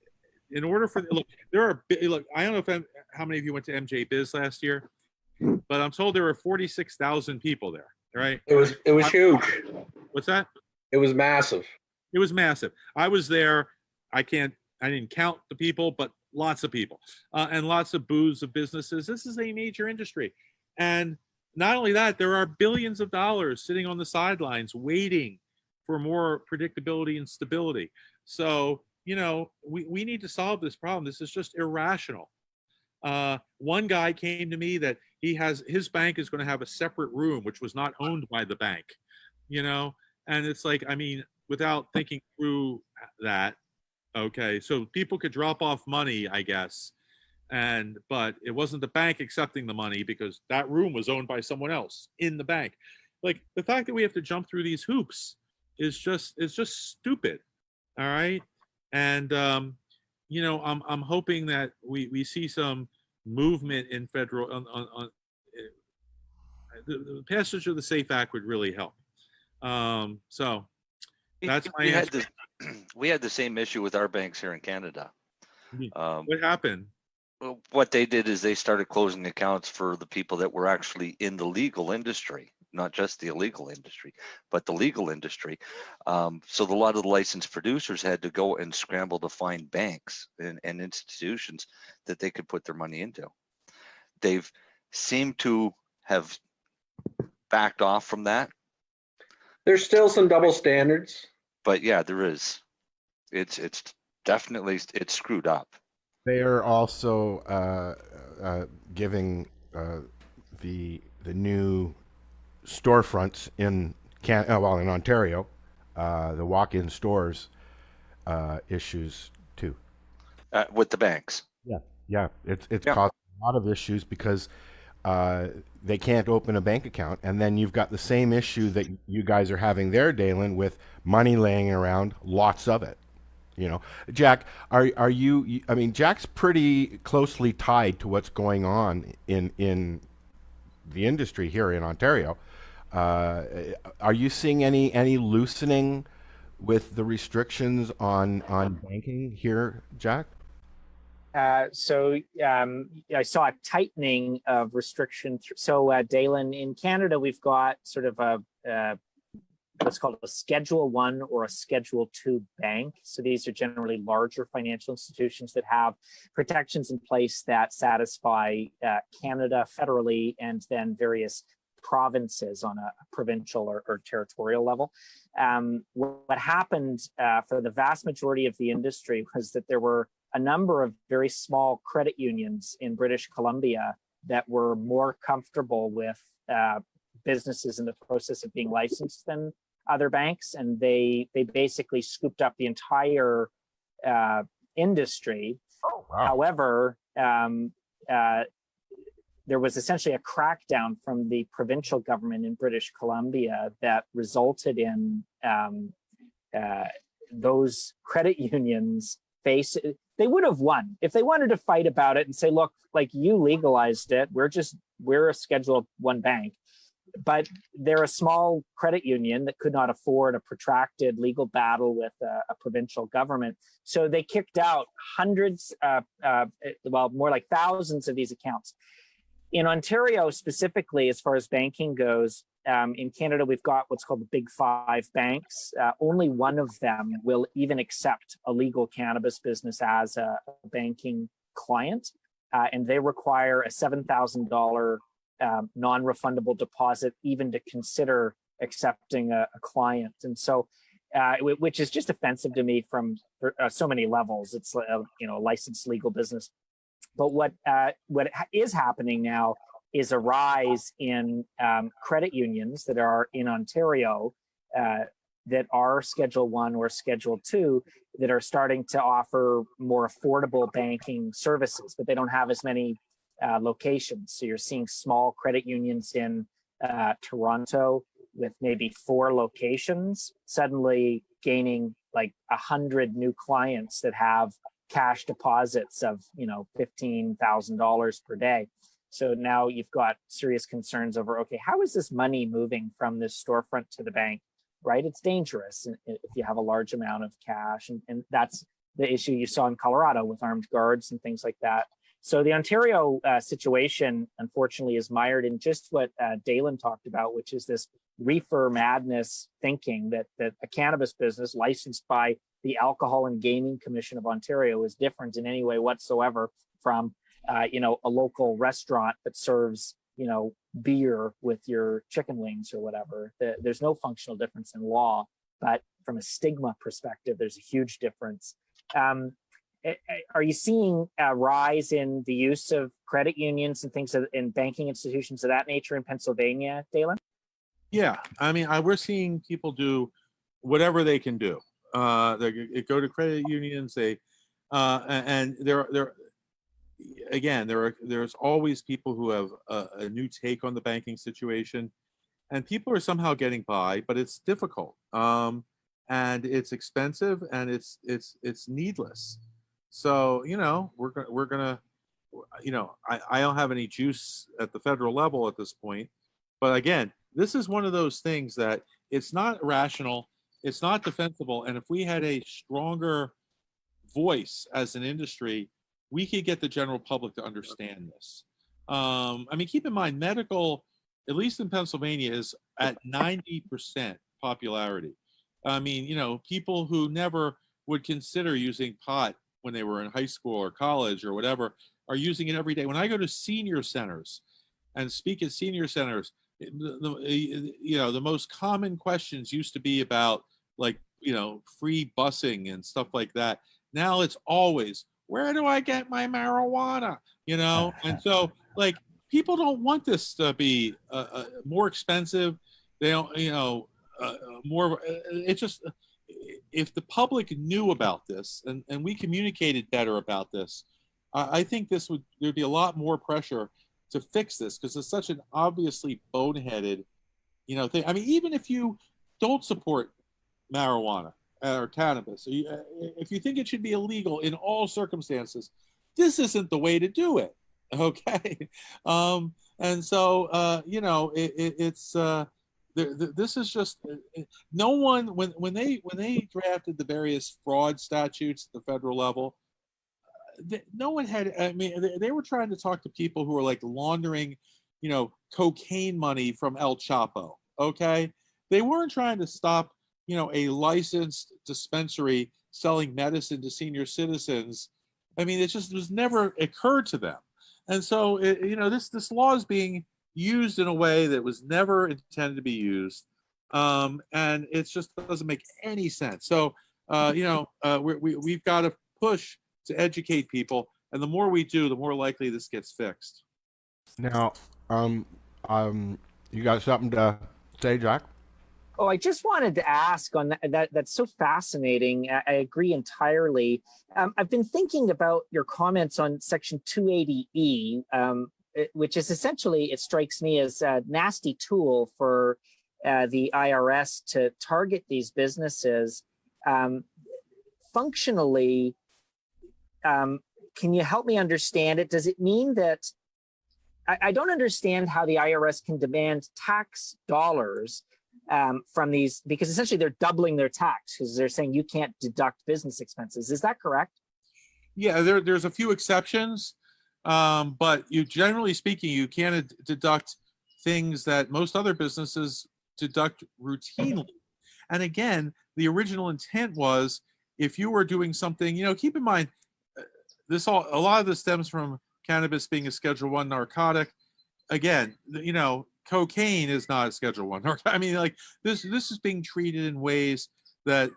in order for I don't know how many of you went to MJ Biz last year, but I'm told there were 46,000 people there. Right? It was huge. What's that? It was massive. It was massive. I was there. I didn't count the people, but lots of people, and lots of booths of businesses. This is a major industry, and not only that, there are billions of dollars sitting on the sidelines waiting for more predictability and stability. So, we need to solve this problem. This is just irrational. One guy came to me that his bank is going to have a separate room, which was not owned by the bank, and it's like, without thinking through that, okay, so people could drop off money, I guess, but it wasn't the bank accepting the money because that room was owned by someone else in the bank. Like, the fact that we have to jump through these hoops is just stupid. All right, and I'm hoping that we see some movement in federal on the passage of the SAFE Act would really help. So that's my answer. We had the same issue with our banks here in Canada. What happened? What they did is they started closing accounts for the people that were actually in the legal industry, not just the illegal industry, but the legal industry. So a lot of the licensed producers had to go and scramble to find banks and institutions that they could put their money into. seem to have backed off from that. There's still some double standards. But yeah, there is. It's definitely it's screwed up. They are also giving the new storefronts in in Ontario, the walk-in stores issues too. With the banks. Yeah, it's Yeah. caused a lot of issues because they can't open a bank account, and then you've got the same issue that you guys are having there, Daylin, with money laying around, lots of it. You know, Jack, are you? I mean, Jack's pretty closely tied to what's going on in the industry here in Ontario. Are you seeing any loosening with the restrictions on banking here, Jack? I saw a tightening of restrictions. So, Daylin, in Canada, we've got sort of a what's called a Schedule 1 or a Schedule 2 bank. So these are generally larger financial institutions that have protections in place that satisfy Canada federally and then various provinces on a provincial or territorial level. What happened for the vast majority of the industry was that there were a number of very small credit unions in British Columbia that were more comfortable with businesses in the process of being licensed than other banks, and they basically scooped up the entire industry. Oh, wow. However, there was essentially a crackdown from the provincial government in British Columbia that resulted in those credit unions they would have won if they wanted to fight about it and say, look, like, you legalized it. We're a Schedule 1 bank. But they're a small credit union that could not afford a protracted legal battle with a provincial government. So they kicked out hundreds, more like thousands of these accounts. In Ontario specifically, as far as banking goes, in Canada, we've got what's called the Big Five banks. Only one of them will even accept a legal cannabis business as a banking client. And they require a $7,000 non-refundable deposit even to consider accepting a client. And so, which is just offensive to me from so many levels. It's a licensed legal business. But what is happening now is a rise in credit unions that are in Ontario that are Schedule 1 or Schedule 2 that are starting to offer more affordable banking services, but they don't have as many locations. So you're seeing small credit unions in Toronto with maybe 4 locations suddenly gaining like 100 new clients that have cash deposits of $15,000 per day. So now you've got serious concerns over, okay, how is this money moving from this storefront to the bank, right? It's dangerous if you have a large amount of cash. And that's the issue you saw in Colorado with armed guards and things like that. So the Ontario situation, unfortunately, is mired in just what Daylin talked about, which is this reefer madness thinking that a cannabis business licensed by the Alcohol and Gaming Commission of Ontario is different in any way whatsoever from a local restaurant that serves beer with your chicken wings or whatever. There's no functional difference in law, but from a stigma perspective, there's a huge difference. Are you seeing a rise in the use of credit unions and things in banking institutions of that nature in Pennsylvania, Daylin? Yeah, I mean, we're seeing people do whatever they can do. They go to credit unions. And there's always people who have a new take on the banking situation, and people are somehow getting by, but it's difficult, and it's expensive, and it's needless. So we're gonna I don't have any juice at the federal level at this point, but again, this is one of those things that it's not rational, it's not defensible, and if we had a stronger voice as an industry, we could get the general public to understand this. I mean, keep in mind, medical, at least in Pennsylvania, is at 90% popularity. I mean, people who never would consider using pot when they were in high school or college or whatever are using it every day. When I go to senior centers, and speak at senior centers, the most common questions used to be about like, free busing and stuff like that. Now it's always, where do I get my marijuana? And so like people don't want this to be more expensive. They don't, more. It's just, if the public knew about this and we communicated better about this, I think there'd be a lot more pressure to fix this, because it's such an obviously boneheaded, thing. I mean, even if you don't support marijuana or cannabis, if you think it should be illegal in all circumstances, this isn't the way to do it. Okay. And so, it's, this is just, no one, when they drafted the various fraud statutes at the federal level, no one had, I mean, they were trying to talk to people who were like laundering, cocaine money from El Chapo. Okay. They weren't trying to stop, a licensed dispensary selling medicine to senior citizens. I mean, it just was never occurred to them. And so, this law is being used in a way that was never intended to be used. And it just doesn't make any sense. So, we've got to push to educate people, and the more we do, the more likely this gets fixed. Now, you got something to say, Jack? Oh, I just wanted to ask on that. That's so fascinating. I agree entirely. I've been thinking about your comments on Section 280E, which is essentially, it strikes me as a nasty tool for the IRS to target these businesses. Functionally, can you help me understand it? Does it mean that I don't understand how the IRS can demand tax dollars from these, because essentially they're doubling their tax because they're saying you can't deduct business expenses. Is that correct? Yeah, there's a few exceptions, but generally speaking, you can't deduct things that most other businesses deduct routinely. And again, the original intent was, if you were doing something, keep in mind, a lot of this stems from cannabis being a Schedule I narcotic. Again, cocaine is not a Schedule I narcotic. I mean, like this is being treated in ways that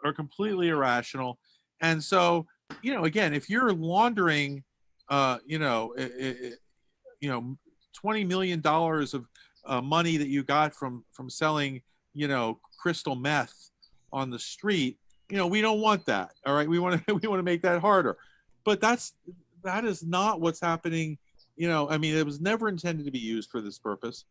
are completely irrational. And so, again, if you're laundering, $20 million of money that you got from selling, crystal meth on the street, we don't want that. All right, we want to make that harder. But that is not what's happening. It was never intended to be used for this purpose.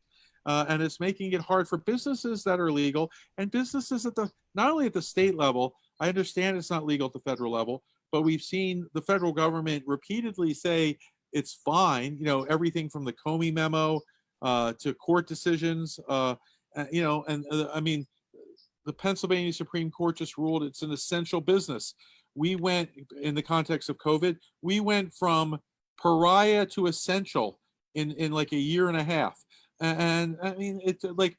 And it's making it hard for businesses that are legal, and businesses not only at the state level. I understand it's not legal at the federal level, but we've seen the federal government repeatedly say it's fine. Everything from the Comey memo to court decisions, the Pennsylvania Supreme Court just ruled it's an essential business. We went, in the context of COVID, we went from pariah to essential in like a year and a half. And I mean, it's like,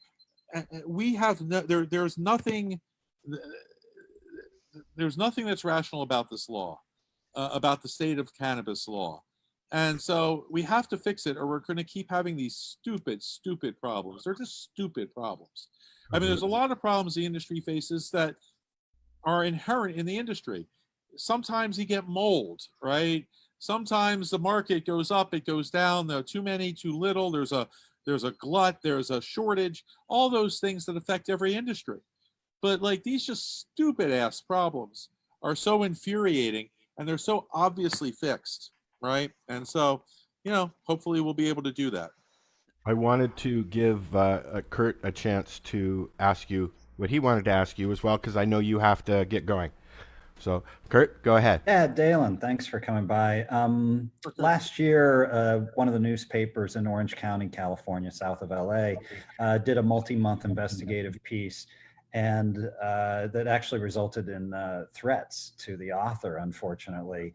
we have there's nothing that's rational about this law, about the state of cannabis law. And so we have to fix it, or we're going to keep having these stupid problems. They're just stupid problems. I mean, there's a lot of problems the industry faces that are inherent in the industry. Sometimes you get mold, right? Sometimes the market goes up, it goes down. There are too many, too little. There's a glut, there's a shortage, all those things that affect every industry. But like, these just stupid ass problems are so infuriating, and they're so obviously fixed, right? And so, hopefully we'll be able to do that. I wanted to give Curt a chance to ask you what he wanted to ask you as well, because I know you have to get going. So, Curt, go ahead. Yeah, Daylin, thanks for coming by. Last year, one of the newspapers in Orange County, California, south of LA, did a multi-month investigative piece, and that actually resulted in threats to the author, unfortunately,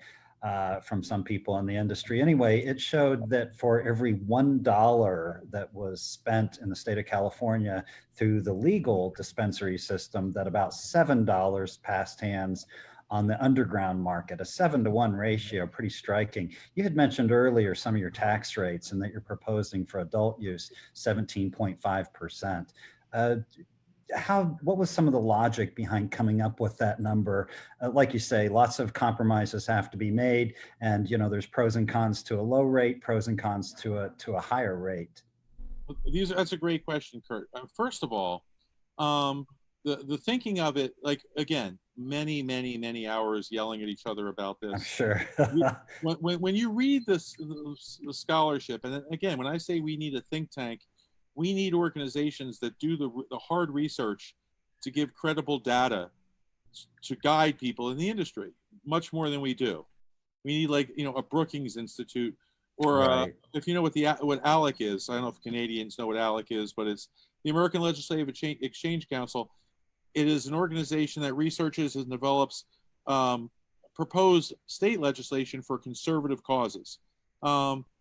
from some people in the industry. Anyway, it showed that for every $1 that was spent in the state of California through the legal dispensary system, that about $7 passed hands on the underground market, a 7-to-1 ratio, pretty striking. You had mentioned earlier some of your tax rates and that you're proposing for adult use 17.5%. What was some of the logic behind coming up with that number? Like you say, lots of compromises have to be made, and there's pros and cons to a low rate, pros and cons to a higher rate. That's a great question, Curt. First of all, the thinking of it, like, again, many hours yelling at each other about this. I'm sure. when you read the scholarship, and again, when I say we need a think tank, we need organizations that do the hard research to give credible data to guide people in the industry, much more than we do. We need, like, a Brookings Institute, or right. If you know what ALEC is. I don't know if Canadians know what ALEC is, but it's the American Legislative Exchange Council. It is an organization that researches and develops proposed state legislation for conservative causes.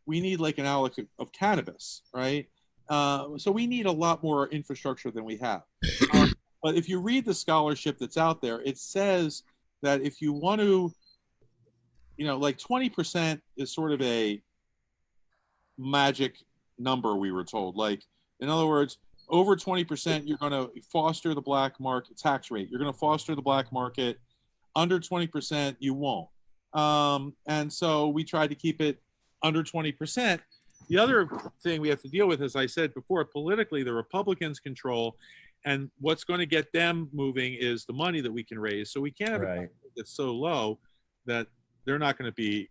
We need like an ALEC of cannabis, right? So we need a lot more infrastructure than we have. But if you read the scholarship that's out there, it says that if you want to, like 20% is sort of a magic number, we were told. Like, in other words, over 20%, you're going to foster the black market tax rate. You're going to foster the black market. Under 20%, you won't. And so we tried to keep it under 20%. The other thing we have to deal with, as I said before, politically, the Republicans control, and what's going to get them moving is the money that we can raise. So we can't have a that's so low that they're not going to be,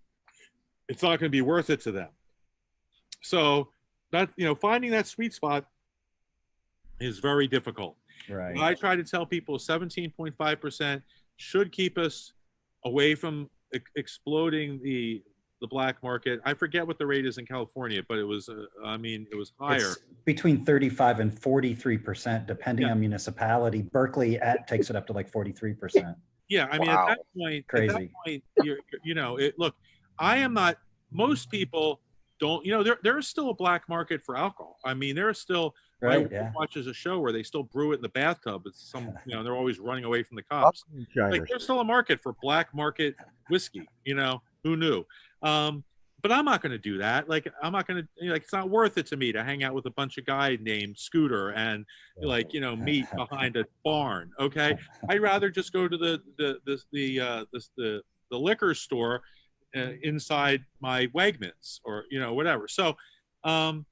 it's not going to be worth it to them. So that, finding that sweet spot is very difficult. Right. I try to tell people 17.5% should keep us away from exploding the black market. I forget what the rate is in California, but it was, it was higher. It's between 35 and 43%, depending on municipality. Berkeley takes it up to like 43%. Yeah, I mean, wow. at that point, crazy. Look, I am not. Most people don't. There is still a black market for alcohol. I mean, there is still. Right. Watches a show where they still brew it in the bathtub. It's some. They're always running away from the cops. Like, there's still a market for black market whiskey. Who knew? But I'm not going to do that. Like, I'm not going to, it's not worth it to me to hang out with a bunch of guys named Scooter and meet behind a barn. Okay. I'd rather just go to the liquor store inside my Wegmans or, whatever. So, but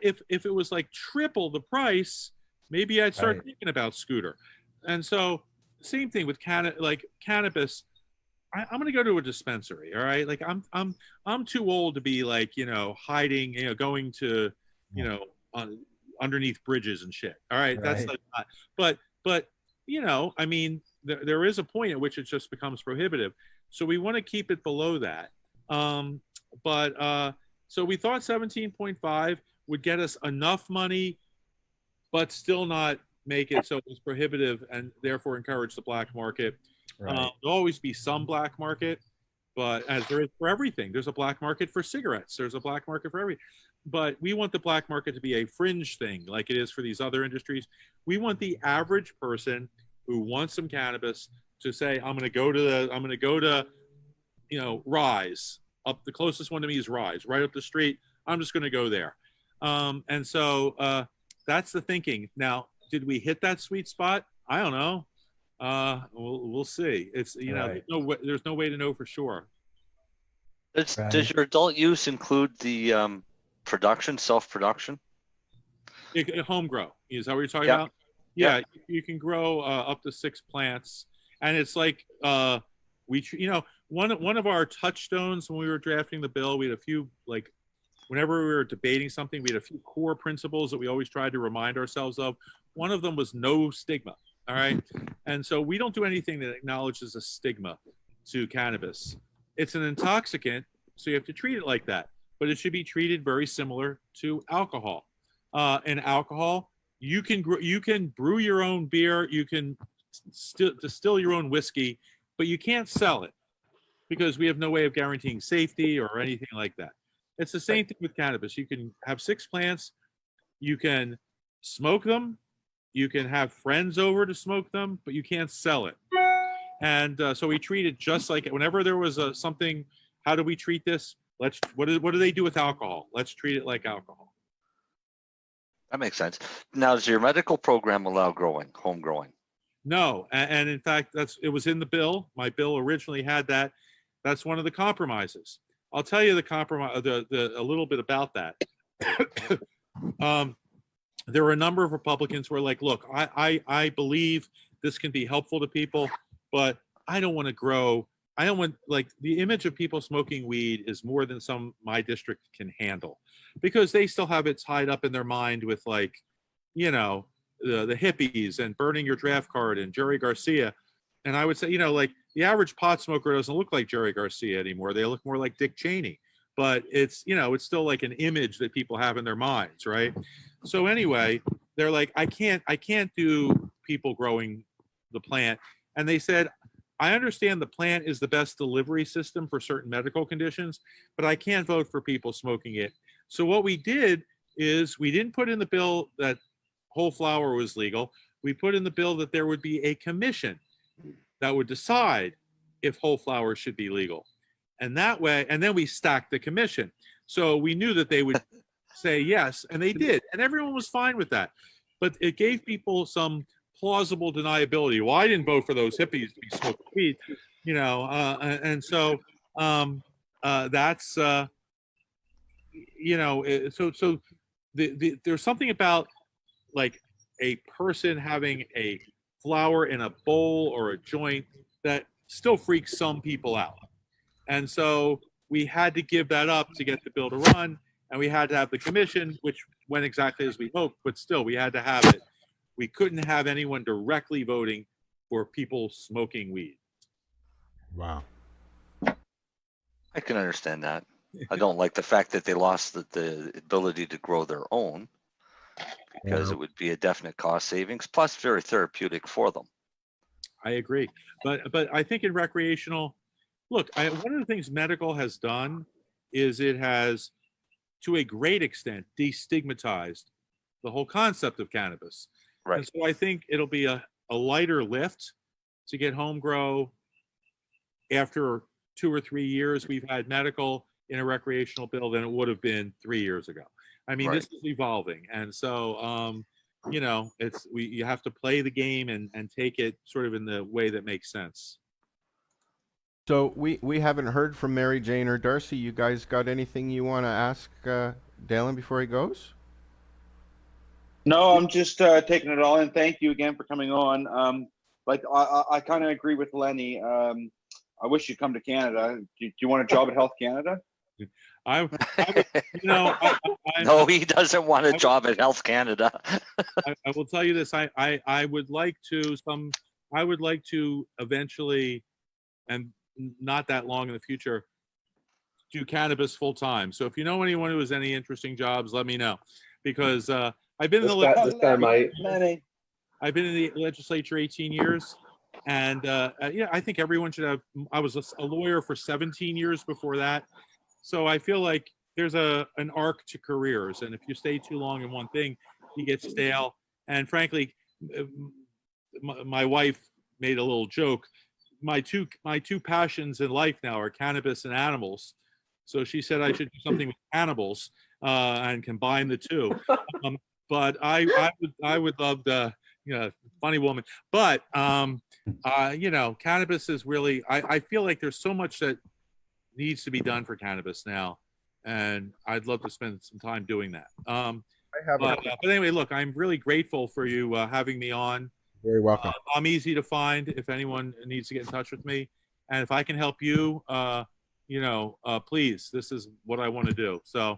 if it was like triple the price, maybe I'd start thinking about Scooter. And so same thing with cannabis. I'm going to go to a dispensary. All right. Like I'm too old to be like, hiding, going to, underneath bridges and shit. All right. That's like, but, I mean, there is a point at which it just becomes prohibitive. So we want to keep it below that. So we thought 17.5 would get us enough money, but still not make it so it's prohibitive and therefore encourage the black market. There'll always be some black market, but as there is for everything, there's a black market for cigarettes. There's a black market for everything. But we want the black market to be a fringe thing like it is for these other industries. We want the average person who wants some cannabis to say, I'm going to go to, Rise. Up the closest one to me is Rise, right up the street. I'm just going to go there. And so that's the thinking. Now, did we hit that sweet spot? I don't know. We'll see. It's there's no way to know for sure. Does your adult use include the self-production? Home grow. Is that what you're talking about? Yeah, you can grow up to 6 plants, and it's like one of our touchstones when we were drafting the bill, we had a few, like, whenever we were debating something, we had a few core principles that we always tried to remind ourselves of. One of them was no stigma. All right. And so we don't do anything that acknowledges a stigma to cannabis. It's an intoxicant, so you have to treat it like that. But it should be treated very similar to alcohol. In alcohol, you can brew your own beer, you can distill your own whiskey, but you can't sell it because we have no way of guaranteeing safety or anything like that. It's the same thing with cannabis. You can have 6 plants, you can smoke them, you can have friends over to smoke them, but you can't sell it. And so we treat it just like whenever there was something. How do we treat this? What do they do with alcohol? Let's treat it like alcohol. That makes sense. Now, does your medical program allow home growing? No, and in fact, it was in the bill. My bill originally had that. That's one of the compromises. I'll tell you the compromise, a little bit about that. There were a number of Republicans who were like, "Look, I believe this can be helpful to people, but I don't want to grow. I don't want the image of people smoking weed is more than my district can handle, because they still have it tied up in their mind with the hippies and burning your draft card and Jerry Garcia." And I would say, the average pot smoker doesn't look like Jerry Garcia anymore. They look more like Dick Cheney. But it's still like an image that people have in their minds, right? So anyway, they're like, I can't do people growing the plant. And they said, I understand the plant is the best delivery system for certain medical conditions, but I can't vote for people smoking it. So what we did is we didn't put in the bill that whole flower was legal. We put in the bill that there would be a commission that would decide if whole flower should be legal. And that way, and then we stacked the commission. So we knew that they would say yes, and they did. And everyone was fine with that. But it gave people some plausible deniability. Well, I didn't vote for those hippies to be smoking weed, and so that's, so there's something about like a person having a flower in a bowl or a joint that still freaks some people out. And so we had to give that up to get the bill to run, and we had to have the commission, which went exactly as we hoped, but still we had to have it. We couldn't have anyone directly voting for people smoking weed. Wow. I can understand that. I don't like the fact that they lost the ability to grow their own, because it would be a definite cost savings, plus very therapeutic for them. I agree. But I think in recreational, look, one of the things medical has done is it has, to a great extent, destigmatized the whole concept of cannabis. Right. And so I think it'll be a lighter lift to get home grow after 2 or 3 years we've had medical in a recreational bill than it would have been 3 years ago. I mean, This is evolving. And so, you have to play the game and take it sort of in the way that makes sense. So we haven't heard from Marijane or Darcy. You guys got anything you want to ask Daylin before he goes? No, I'm just taking it all in. Thank you again for coming on. I kind of agree with Lennie. I wish you'd come to Canada. Do you want a job at Health Canada? No, he doesn't want a job at Health Canada. I will tell you this. I would like to eventually, and not that long in the future, do cannabis full time. So if you know anyone who has any interesting jobs, let me know, because I've been in the legislature 18 years, and I think everyone should have. I was a lawyer for 17 years before that, so I feel like there's an arc to careers, and if you stay too long in one thing, you get stale. And frankly, my wife made a little joke. My two passions in life now are cannabis and animals. So she said I should do something with cannibals and combine the two. But I would love the, funny woman. But cannabis is really, I feel like there's so much that needs to be done for cannabis now, and I'd love to spend some time doing that. But anyway, look, I'm really grateful for you having me on. Very welcome. I'm easy to find if anyone needs to get in touch with me, and if I can help you, please. This is what I want to do. So,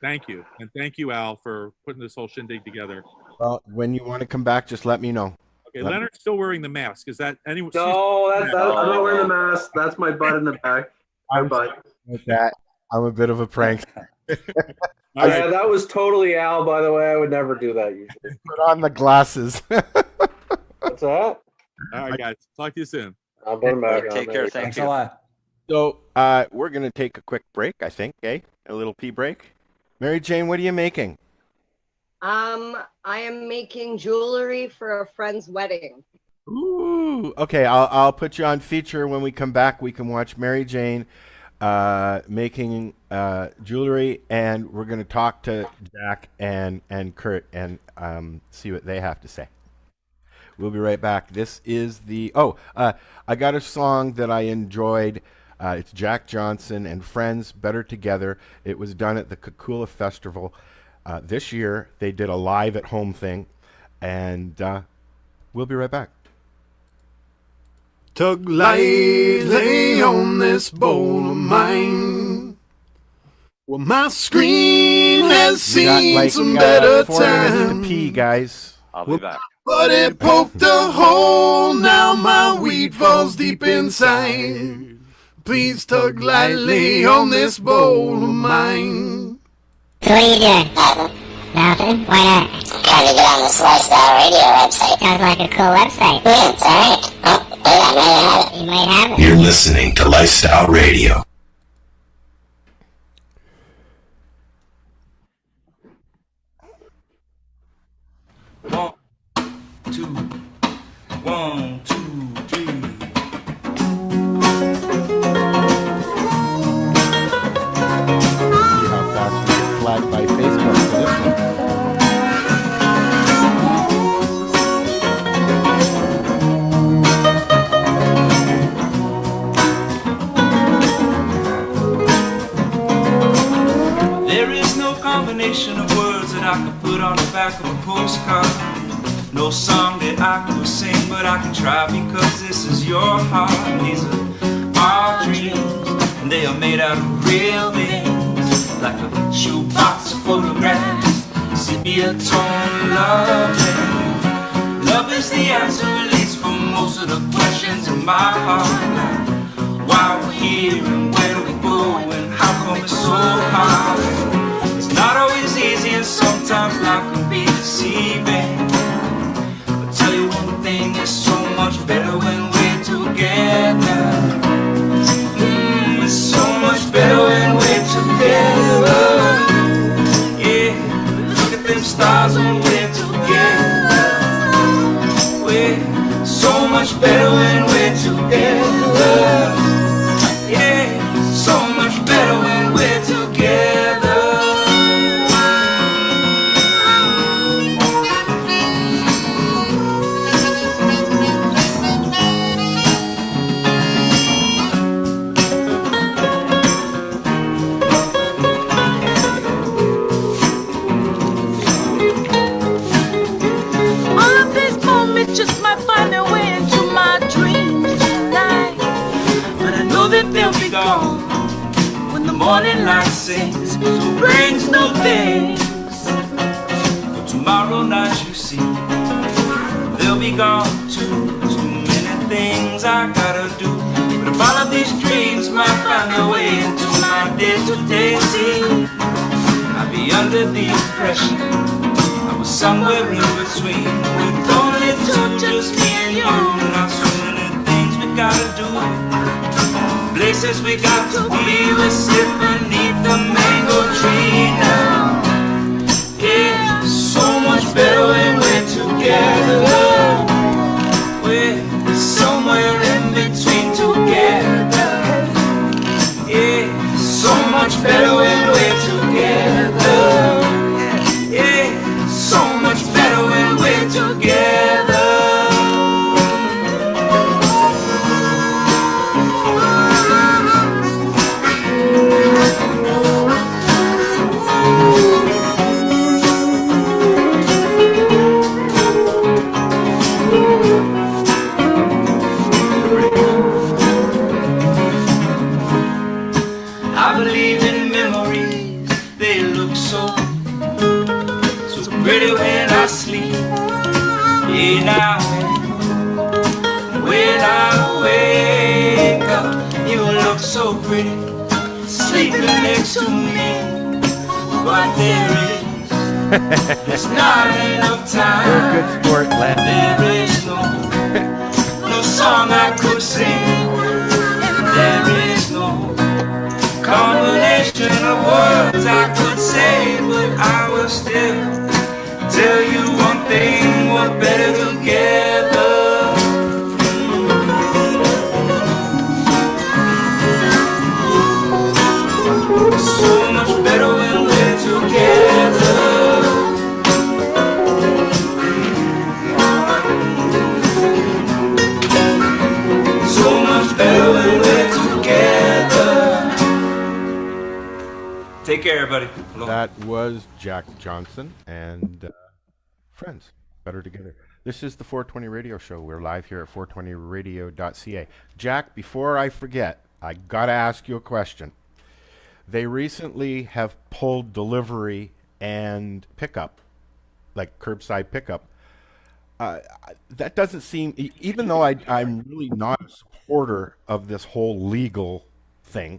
thank you, and thank you, Al, for putting this whole shindig together. Well, when you want to come back, just let me know. Okay, Leonard's still wearing the mask. Is that anyone? No, I'm not wearing the mask. That's my butt in the back. My butt. With that, I'm a bit of a prank. Yeah, that was totally Al, by the way. I would never do that usually. Put on the glasses. What's that? All right, guys. Talk to you soon. I'll put them back. Take care. Thanks a lot. So we're going to take a quick break, I think, A little pee break. Marijane, what are you making? I am making jewelry for a friend's wedding. Ooh. Okay, I'll put you on feature when we come back. We can watch Marijane making jewelry, and we're going to talk to Jack and Curt and see what they have to say. We'll be right back. This is the I got a song that I enjoyed. It's Jack Johnson and Friends, Better Together. It was done at the Kakula Festival this year. They did a live at home thing, and we'll be right back. Tug lightly on this bowl of mine. Well, my screen has seen some better 4 minutes to times. pee, guys. I'll be back. But it poked a hole, now my weed falls deep inside. Please tug lightly on this bowl of mine. So what are you doing? Nothing. Why not? Trying to get on the Lifestyle Radio website. Sounds like a cool website. Yeah, it's alright. Oh, you might have it. You're listening to Lifestyle Radio. One, two, three. See how fast we get flagged by Facebook for this one. There is no combination of words that I could put on the back of a postcard. No song that I could sing, but I can try because this is your heart. These are our dreams, and they are made out of real things, like a shoebox of photographs, sepia tone loving. Love is the answer, at least for most of the questions in my heart. Why we're here and where do we go and how come it's so hard? It's not always easy and sometimes life can be deceiving. But tell you one thing, it's so much better when we're together. It's so much better when we're together. Yeah, look at them stars when we're together. We're so much better when we're together. Yeah, so much better when we're together. All of these moments just might find their way into my dreams tonight, but I know that they'll be gone when the morning light sings, so brings no things. For tomorrow night you see, they'll be gone too. Too many things I gotta do. But if all of these dreams might find their way into my day-to-day scene, I'd be under the impression I was somewhere in between, with only two, just me and you. Not so many things we gotta do, places we got to be. We sit beneath the mango tree now. Yeah, so much better when we're together. We're somewhere in between together. Yeah, so much better when we're together. Yeah, so much better when we're together. I believe in memories, they look so pretty when I sleep. Yeah, now when I wake up, you look so pretty, sleeping next to me. But there's not enough time. You're a good sport, Len. There is no song I could sing, and there is no combination of words I could say, but I will still tell you one thing, we're better together. that was Jack Johnson and friends, better together. This is the 420 Radio Show. We're live here at 420radio.ca. Jack, before I forget, I gotta ask you a question. They recently have pulled delivery and pickup, like curbside pickup. That doesn't seem, even though I'm really not a supporter of this whole legal thing,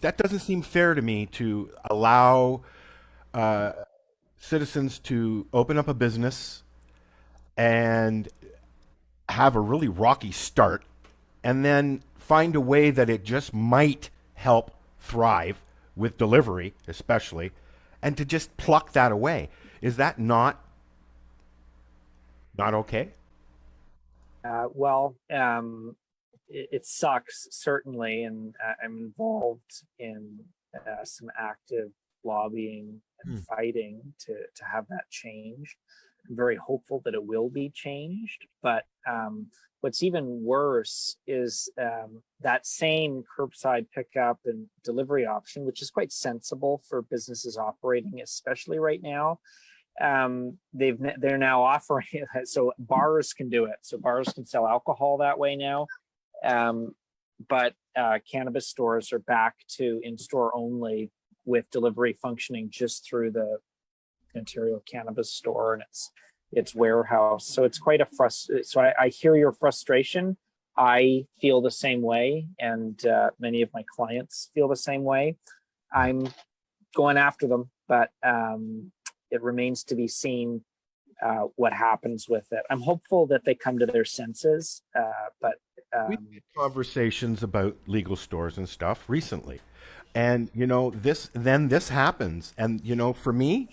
that doesn't seem fair to me to allow citizens to open up a business and have a really rocky start and then find a way that it just might help thrive with delivery, especially, and to just pluck that away. Is that not okay? It sucks, certainly, and I'm involved in some active lobbying and fighting to have that change. I'm very hopeful that it will be changed, but what's even worse is that same curbside pickup and delivery option, which is quite sensible for businesses operating, especially right now. They're now offering it, so bars can do it. So bars can sell alcohol that way now. But cannabis stores are back to in-store only with delivery functioning just through the Ontario Cannabis Store and its warehouse. So it's quite a so I hear your frustration. I feel the same way, and many of my clients feel the same way. I'm going after them, but it remains to be seen what happens with it. I'm hopeful that they come to their senses, but we had conversations about legal stores and stuff recently, and this happens, and for me,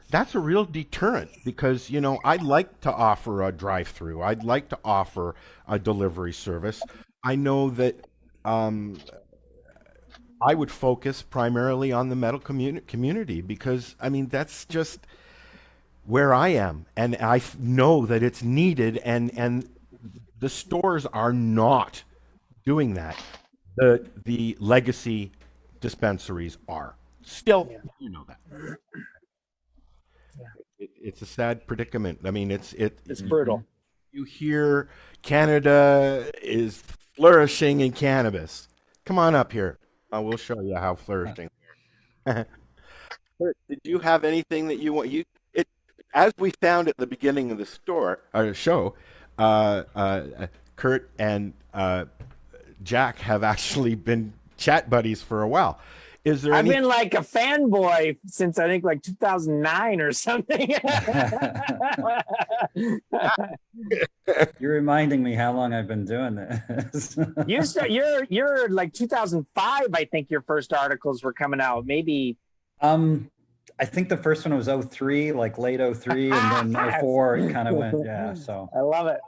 that's a real deterrent because I'd like to offer a drive-through, I'd like to offer a delivery service. I know that I would focus primarily on the medical community because that's just where I am, and I know that it's needed, and the stores are not doing that. The legacy dispensaries are still, that. It's a sad predicament. It's brutal. You hear Canada is flourishing in cannabis. Come on up here. We'll show you how flourishing. Did you have anything that you want? As we found at the beginning of the show, Curt and Jack have actually been chat buddies for a while. I've been like a fanboy since I think like 2009 or something. You're reminding me how long I've been doing this. You're like 2005. I think your first articles were coming out. Maybe. I think the first one was 03, like late 03, and then 04 it kind of went. Yeah, so I love it.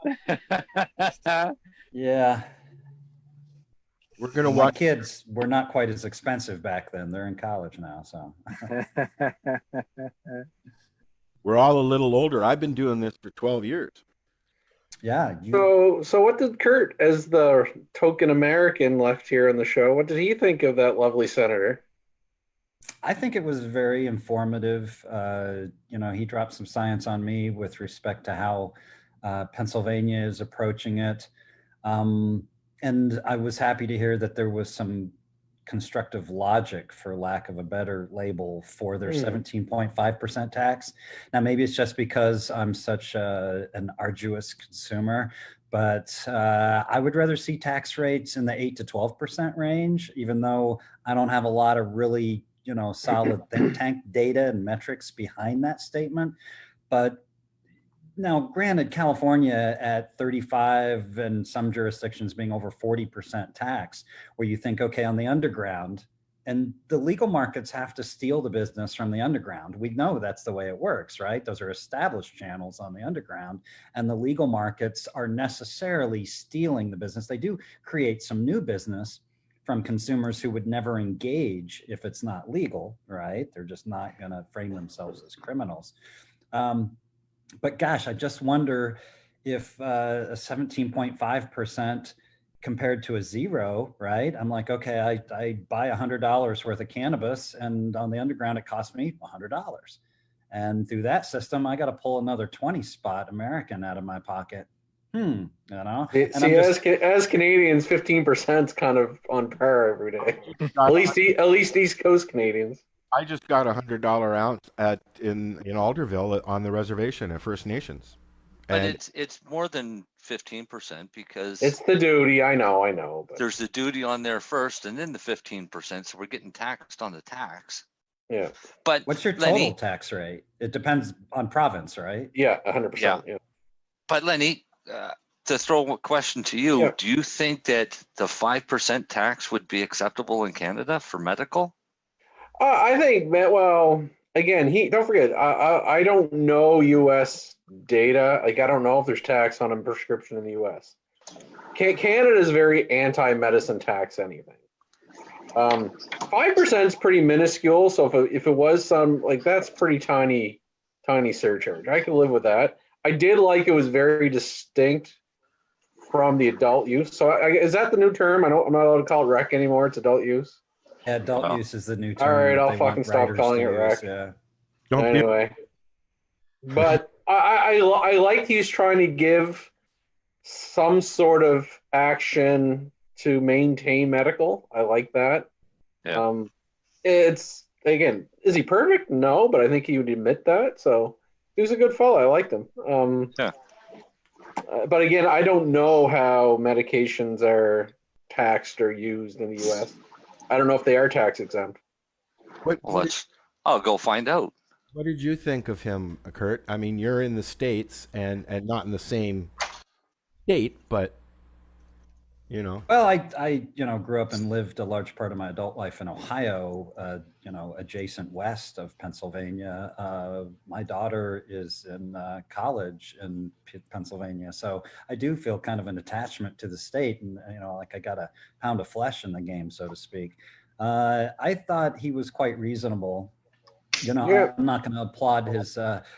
Yeah. We're gonna My watch. kids were not quite as expensive back then. They're in college now, so. We're all a little older. I've been doing this for 12 years. Yeah. So what did Curt, as the token American left here on the show, what did he think of that lovely senator? I think it was very informative. He dropped some science on me with respect to how Pennsylvania is approaching it. And I was happy to hear that there was some constructive logic, for lack of a better label, for their 17.5% tax. Now, maybe it's just because I'm such an arduous consumer, but I would rather see tax rates in the 8 to 12% range, even though I don't have a lot of really solid think tank data and metrics behind that statement. But now, granted, California at 35 and some jurisdictions being over 40% tax, where you think, okay, on the underground, and the legal markets have to steal the business from the underground. We know that's the way it works, right? Those are established channels on the underground, and the legal markets are necessarily stealing the business. They do create some new business from consumers who would never engage if it's not legal, right? They're just not going to frame themselves as criminals. But gosh, I just wonder if a 17.5% compared to a zero, right? I'm like, okay, I buy $100 worth of cannabis, and on the underground it cost me $100. And through that system, I got to pull another 20 spot American out of my pocket. You know. See, as Canadians, 15% is kind of on par every day. At least East Coast Canadians. I just got $100 ounce in Alderville on the reservation at First Nations. But it's more than 15% because it's the duty. I know. But there's the duty on there first, and then the 15%. So we're getting taxed on the tax. Yeah. But what's your total tax rate? It depends on province, right? Yeah, 100%. Yeah. But Lennie, to throw a question to you, do you think that the 5% tax would be acceptable in Canada for medical? I think, well, again, don't forget, I don't know U.S. data. Like, I don't know if there's tax on a prescription in the U.S. Canada is very anti-medicine tax anything. 5% is pretty minuscule. So if it was some, like, that's pretty tiny surcharge. I could live with that. I did like it was very distinct from the adult use. So is that the new term? I'm not allowed to call it rec anymore. It's adult use. Yeah, adult use is the new term. All right, I'll fucking stop calling it rec. Yeah. Anyway, but I like he's trying to give some sort of action to maintain medical. I like that. Yeah. It's, again, is he perfect? No, but I think he would admit that. So he was a good fellow. I liked him. Yeah. But again, I don't know how medications are taxed or used in the U.S. I don't know if they are tax exempt. I'll go find out. What did you think of him, Curt? I mean, you're in the States and not in the same state, but you know. Well, I grew up and lived a large part of my adult life in Ohio, adjacent west of Pennsylvania. My daughter is in college in Pennsylvania, so I do feel kind of an attachment to the state, and like I got a pound of flesh in the game, so to speak. I thought he was quite reasonable. I'm not going to applaud his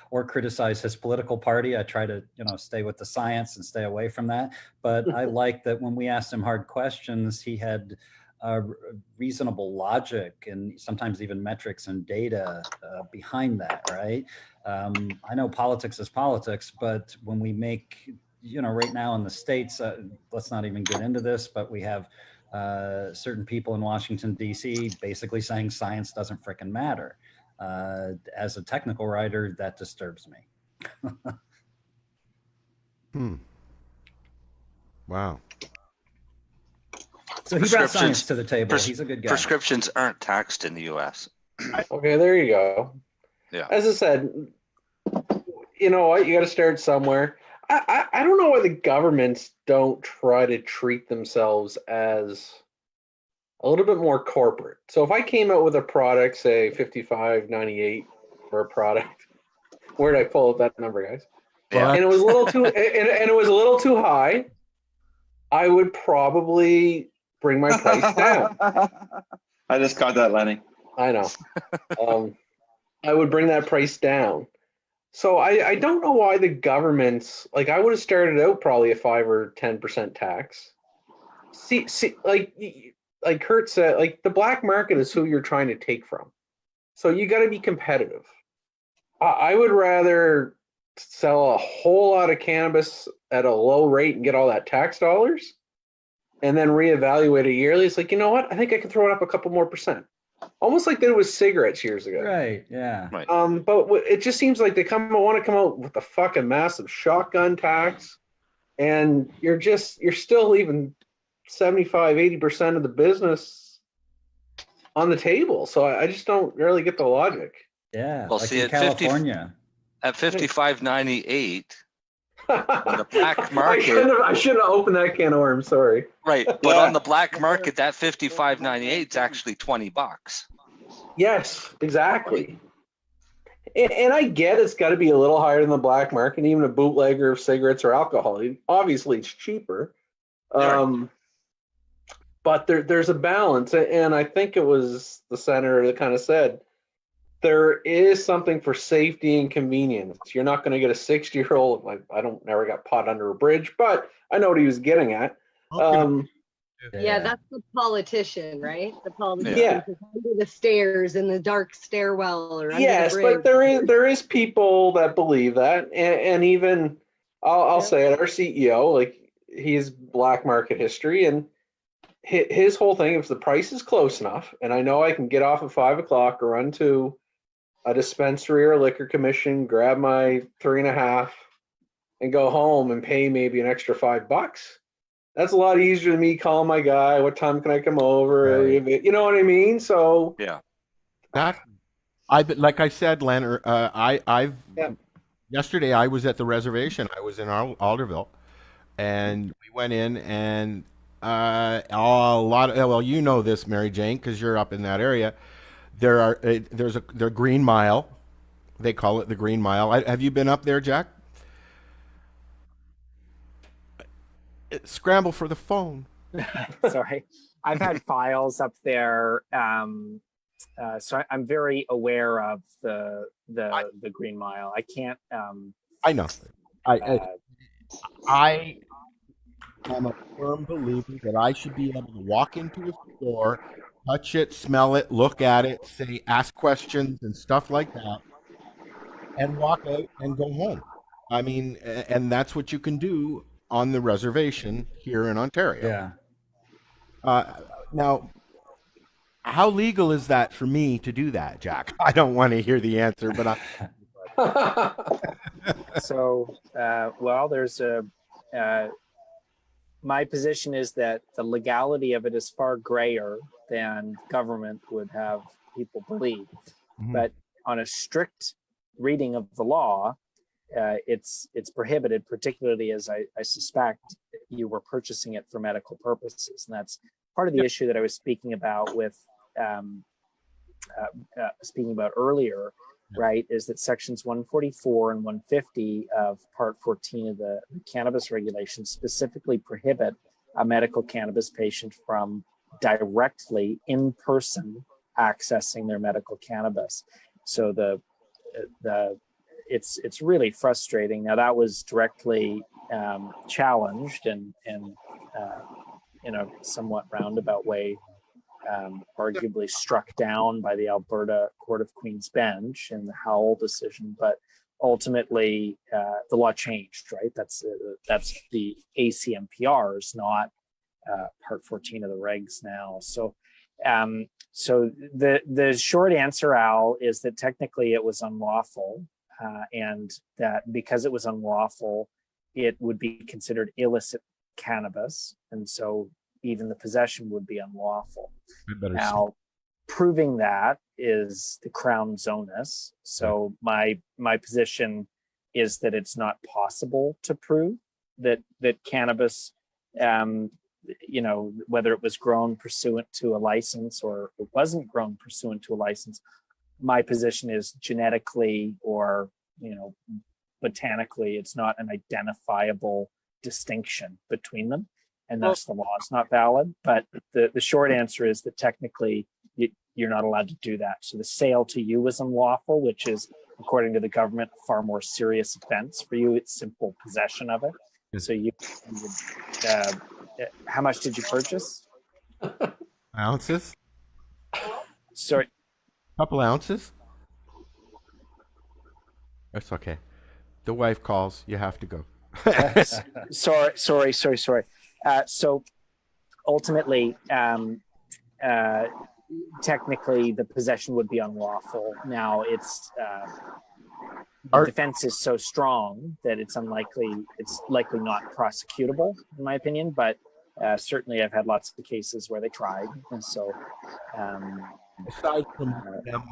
or criticize his political party. I try to, stay with the science and stay away from that. But I like that when we asked him hard questions, he had reasonable logic and sometimes even metrics and data behind that, right? I know politics is politics, but when we make, right now in the States, let's not even get into this, but we have certain people in Washington, D.C. basically saying science doesn't frickin' matter. As a technical writer, that disturbs me. Wow. So he brought science to the table. He's a good guy. Prescriptions aren't taxed in the U.S. Okay, there you go. Yeah. As I said, you know what? You got to start somewhere. I don't know why the governments don't try to treat themselves as a little bit more corporate. So if I came out with a product, say $55.98 for a product, where did I pull up that number, guys? Yeah. And it was a little too, and it was a little too high. I would probably bring my price down. I just caught that, Lennie. I know. I would bring that price down. So I don't know why the governments, like, I would have started out probably a 5 or 10% tax. See, like Curt said, like, the black market is who you're trying to take from. So you got to be competitive. I would rather sell a whole lot of cannabis at a low rate and get all that tax dollars and then reevaluate it yearly. It's like, you know what? I think I can throw it up a couple more percent. Almost like they did with cigarettes years ago. Right, yeah. Right. But it just seems like they want to come out with a fucking massive shotgun tax, and you're still leaving 75-80% of the business on the table. So I just don't really get the logic. Yeah. Well, like see, in California. At $55.98, on the black market. I shouldn't have opened that can of worms. Sorry. Right, but on the black market, that $55.98 is actually $20. Yes, exactly. And I get it's got to be a little higher than the black market, even a bootlegger of cigarettes or alcohol. Obviously, it's cheaper. But there's a balance, and I think it was the senator that kind of said there is something for safety and convenience. You're not going to get a 60-year-old. Like, I never got pot under a bridge, but I know what he was getting at. Yeah, that's the politician, right? The politician Yeah. who's under the stairs in the dark stairwell or under Yes, the bridge. but there is people that believe that, and even I'll say it, our CEO, like, he's black market history, and his whole thing, if the price is close enough, and I know I can get off at 5 o'clock or run to a dispensary or a liquor commission, grab my 3.5, and go home and pay maybe an extra $5. That's a lot easier than me calling my guy. What time can I come over? Right. You know what I mean? So yeah, like I said, Leonard, yesterday I was at the reservation. I was in Alderville, and we went in, and a lot of, well, you know this, Marijane, because you're up in that area. There's the Green Mile. They call it the Green Mile. Have you been up there, Jack? Scramble for the phone. Sorry, I've had files up there, so I'm very I of the Green Mile. I can't. I know. I am a firm believer that I should be able to walk into a store, touch it, smell it, look at it, say, ask questions and stuff like that, and walk out and go home. I mean, and that's what you can do on the reservation here in Ontario. Yeah. Now, how legal is that for me to do that, Jack? I don't want to hear the answer, but So, well, there's my position is that the legality of it is far grayer than government would have people believe. Mm-hmm. But on a strict reading of the law, it's prohibited, particularly as I suspect you were purchasing it for medical purposes. And that's part of the issue that I was speaking about with earlier, right, is that sections 144 and 150 of Part 14 of the cannabis regulations specifically prohibit a medical cannabis patient from directly in person accessing their medical cannabis. So it's really frustrating. Now that was directly challenged and in a somewhat roundabout way, arguably struck down by the Alberta Court of Queen's Bench in the Howell decision, but ultimately the law changed, right? That's the ACMPRs, not Part 14 of the regs now. So the short answer, Al, is that technically it was unlawful, and that because it was unlawful, it would be considered illicit cannabis, and so even the possession would be unlawful. Now, proving that is the Crown's onus. So my position is that it's not possible to prove that cannabis, whether it was grown pursuant to a license or it wasn't grown pursuant to a license. My position is genetically or botanically, it's not an identifiable distinction between them, and thus the law is not valid. But the short answer is that technically you're not allowed to do that. So the sale to you was unlawful, which is, according to the government, a far more serious offense. For you, it's simple possession of it. So you how much did you purchase? Ounces? Sorry. Couple ounces? That's okay. The wife calls. You have to go. Sorry. So ultimately, technically, the possession would be unlawful. Now, it's the defense is so strong that it's likely not prosecutable, in my opinion. But certainly, I've had lots of cases where they tried, and so. Aside from them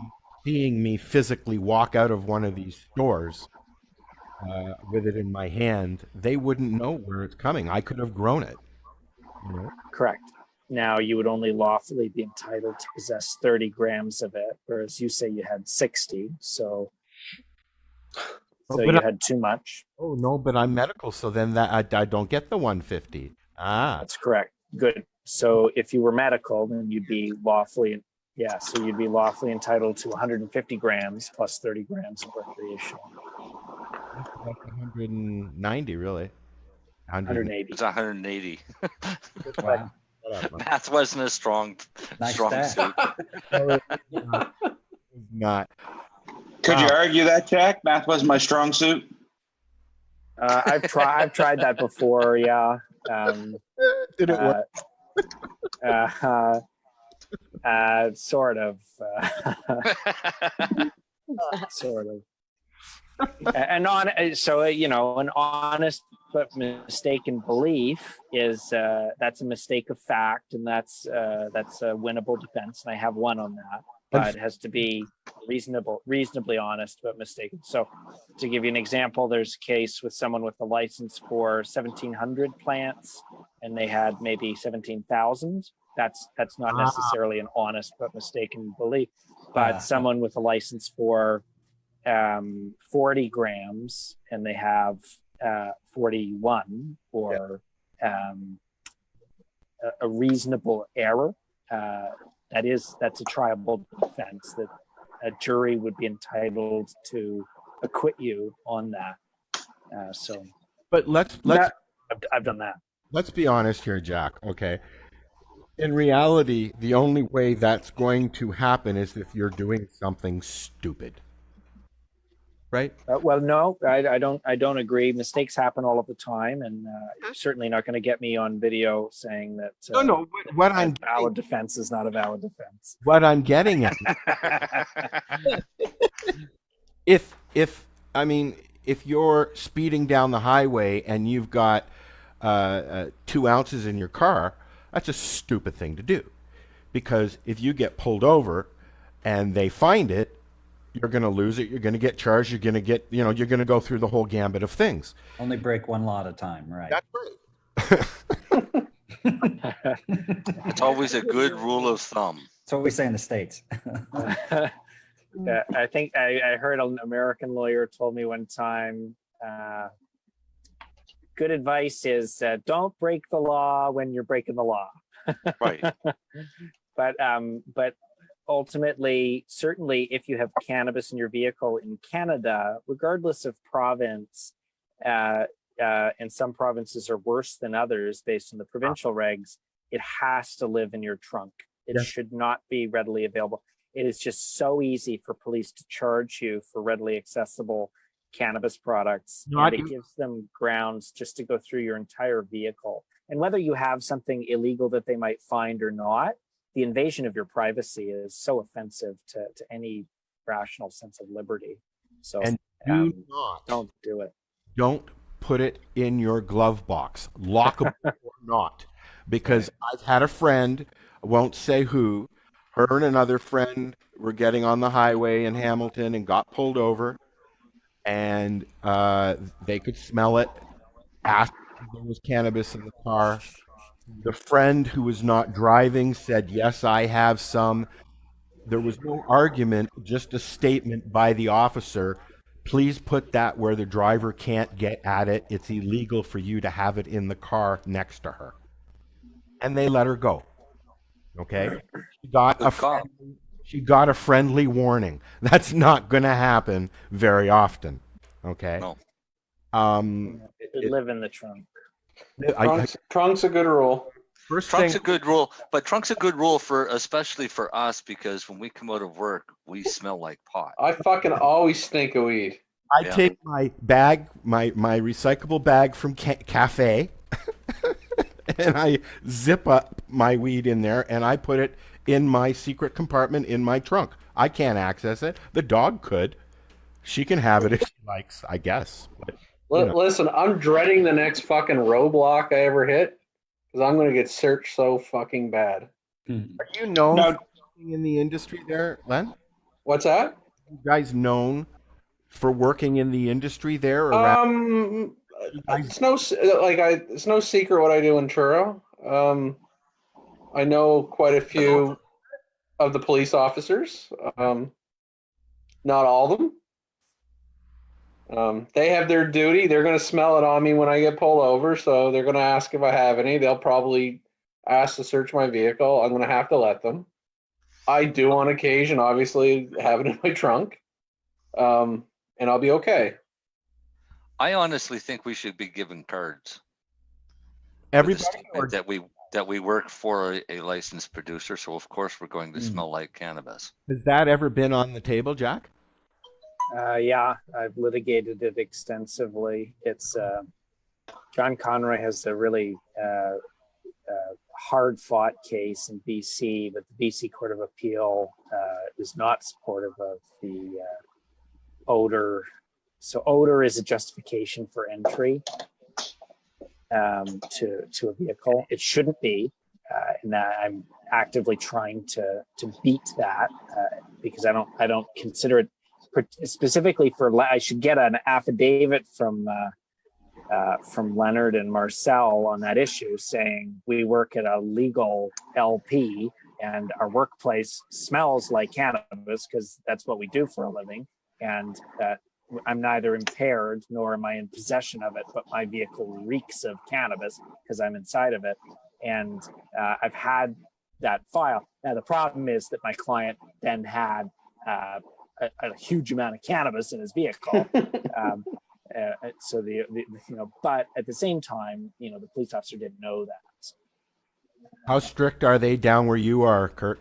seeing me physically walk out of one of these stores with it in my hand, they wouldn't know where it's coming. I could have grown it. Correct. Now you would only lawfully be entitled to possess 30 grams of it, whereas you say you had 60. So you had too much. Oh no, but I'm medical, so then that I don't get the 150. That's correct. Good. So if you were medical, then you'd be lawfully. Yeah, so you'd be lawfully entitled to 150 grams plus 30 grams of recreational. Like 190, really. 180. It's 180. Wow. Math wasn't a strong stat. suit. Not. Could you argue that, Jack? Math was my strong suit. I've tried that before. Yeah. Did it work? Sort of. Sort of. And an honest but mistaken belief is that's a mistake of fact, and that's a winnable defense, and I have one on that. But it has to be reasonably honest but mistaken. So, to give you an example, there's a case with someone with a license for 1,700 plants, and they had maybe 17,000. That's not necessarily an honest but mistaken belief. But someone with a license for 40 grams and they have 41, or a reasonable error, that's a triable defense that a jury would be entitled to acquit you on that. But let's I've done that. Let's be honest here, Jack. Okay. In reality, the only way that's going to happen is if you're doing something stupid. Right? Well, no, I don't agree. Mistakes happen all of the time, and you're certainly not going to get me on video saying that. No. What I'm valid defense is not a valid defense. What I'm getting at, if you're speeding down the highway and you've got 2 ounces in your car, that's a stupid thing to do, because if you get pulled over and they find it, you're going to lose it. You're going to get charged. You're going to get, you're going to go through the whole gambit of things. Only break one law at a time, right? That's right. It's always a good rule of thumb. That's what we say in the States. Yeah, I think I heard an American lawyer told me one time, good advice is don't break the law when you're breaking the law. Right. But ultimately, certainly if you have cannabis in your vehicle in Canada, regardless of province, and some provinces are worse than others based on the provincial regs, it has to live in your trunk. It should not be readily available. It is just so easy for police to charge you for readily accessible cannabis products. And it gives them grounds just to go through your entire vehicle. And whether you have something illegal that they might find or not, the invasion of your privacy is so offensive to any rational sense of liberty. So don't do it. Don't put it in your glove box, lockable or not, because I've had a friend, I won't say who, her and another friend were getting on the highway in Hamilton and got pulled over, and they could smell it, asked if there was cannabis in the car. The friend who was not driving said, yes, I have some. There was no argument, just a statement by the officer. Please put that where the driver can't get at it. It's illegal for you to have it in the car next to her. And they let her go. Okay? She got a friendly warning. That's not going to happen very often. Okay? No. Live in the trunk. Trunk's a good rule. Trunk's a good rule, but trunk's a good rule especially for us, because when we come out of work, we smell like pot. I fucking always stink of weed. I take my bag, my recyclable bag from cafe, and I zip up my weed in there, and I put it in my secret compartment in my trunk. I can't access it. The dog could. She can have it if she likes, I guess. But, listen, I'm dreading the next fucking roadblock I ever hit, because I'm going to get searched so fucking bad. Are you known for working in the industry there, Len? What's that? Are you guys known for working in the industry there? It's no secret what I do in Truro. I know quite a few of the police officers. Not all of them. They have their duty. They're going to smell it on me when I get pulled over, so they're going to ask if I have any. They'll probably ask to search my vehicle. I'm going to have to let them. I do on occasion, obviously, have it in my trunk, and I'll be okay. I honestly think we should be given cards. Everybody, that that we work for a licensed producer, so of course we're going to smell like cannabis. Has that ever been on the table, Jack? Yeah, I've litigated it extensively. It's John Conroy has a really hard-fought case in BC, but the BC Court of Appeal is not supportive of the odor. So odor is a justification for entry to a vehicle. It shouldn't be, and that I'm actively trying to beat that because I don't consider it specifically for. I should get an affidavit from Leonard and Marcel on that issue, saying we work at a legal LP and our workplace smells like cannabis because that's what we do for a living, and that I'm neither impaired nor am I in possession of it, but my vehicle reeks of cannabis because I'm inside of it. And I've had that file. Now, the problem is that my client then had a huge amount of cannabis in his vehicle. So but at the same time, the police officer didn't know that. How strict are they down where you are, Curt?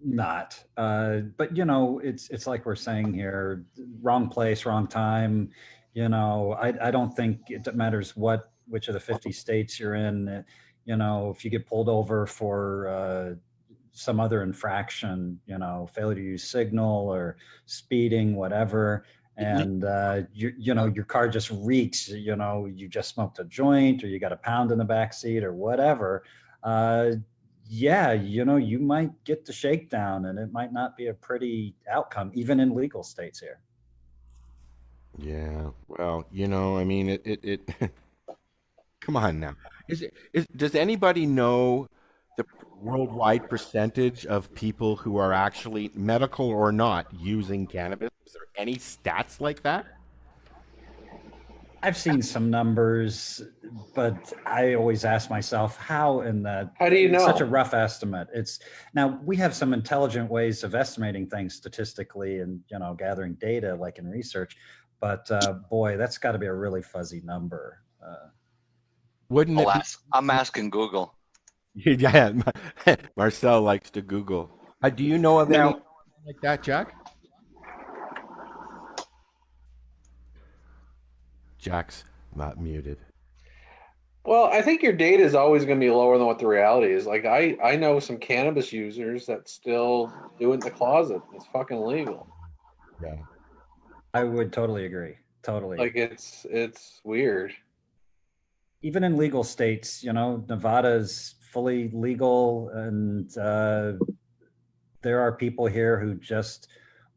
Not, but it's like we're saying here, wrong place, wrong time. I don't think it matters which of the 50 states you're in. If you get pulled over for some other infraction, failure to use signal or speeding, whatever, and your car just reeks, you just smoked a joint or you got a pound in the back seat or whatever. You might get the shakedown and it might not be a pretty outcome, even in legal states here. Yeah, well, it come on now. Does anybody know the worldwide percentage of people who are actually, medical or not, using cannabis? Is there any stats like that? I've seen some numbers, but I always ask myself, how do you know? Such a rough estimate. Now we have some intelligent ways of estimating things statistically and, gathering data like in research, but boy, that's got to be a really fuzzy number. Wouldn't it? I'm asking Google. Yeah, Marcel likes to Google. Do you know of anything like that, Jack? Jack's not muted. Well, I think your data is always going to be lower than what the reality is. Like I know some cannabis users that still do it in the closet. It's fucking illegal. Yeah, I would totally agree. Totally. Like it's weird. Even in legal states, Nevada's fully legal, and there are people here who just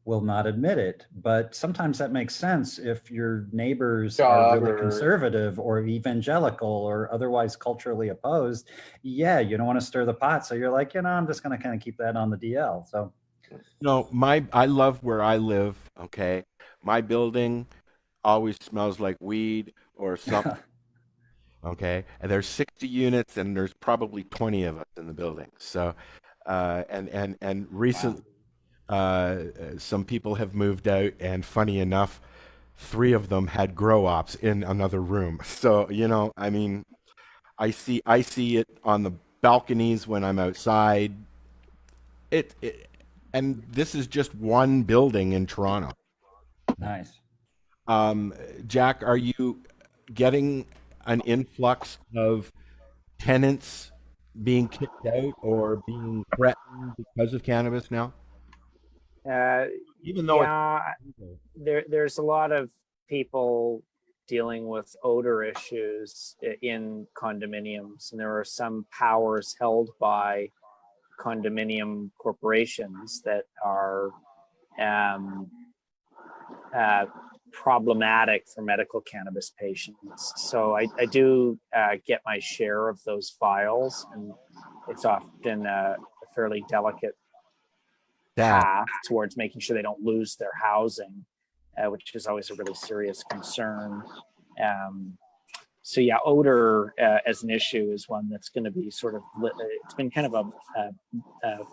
will not admit it. But sometimes that makes sense if your neighbors are really conservative or evangelical or otherwise culturally opposed. Yeah, you don't want to stir the pot. So you're like, I'm just going to kind of keep that on the DL. So, I love where I live. Okay. My building always smells like weed or something. Okay. And there's 60 units and there's probably 20 of us in the building. So, and recently, some people have moved out, and funny enough, 3 of them had grow ops in another room. So, I see it on the balconies when I'm outside. And this is just one building in Toronto. Nice. Jack, are you getting an influx of tenants being kicked out or being threatened because of cannabis now? Even though there's a lot of people dealing with odor issues in condominiums, and there are some powers held by condominium corporations that are problematic for medical cannabis patients. So I do get my share of those files, and it's often a fairly delicate path towards making sure they don't lose their housing, which is always a really serious concern. So yeah, odor as an issue is one that's going to be sort of, it's been kind of an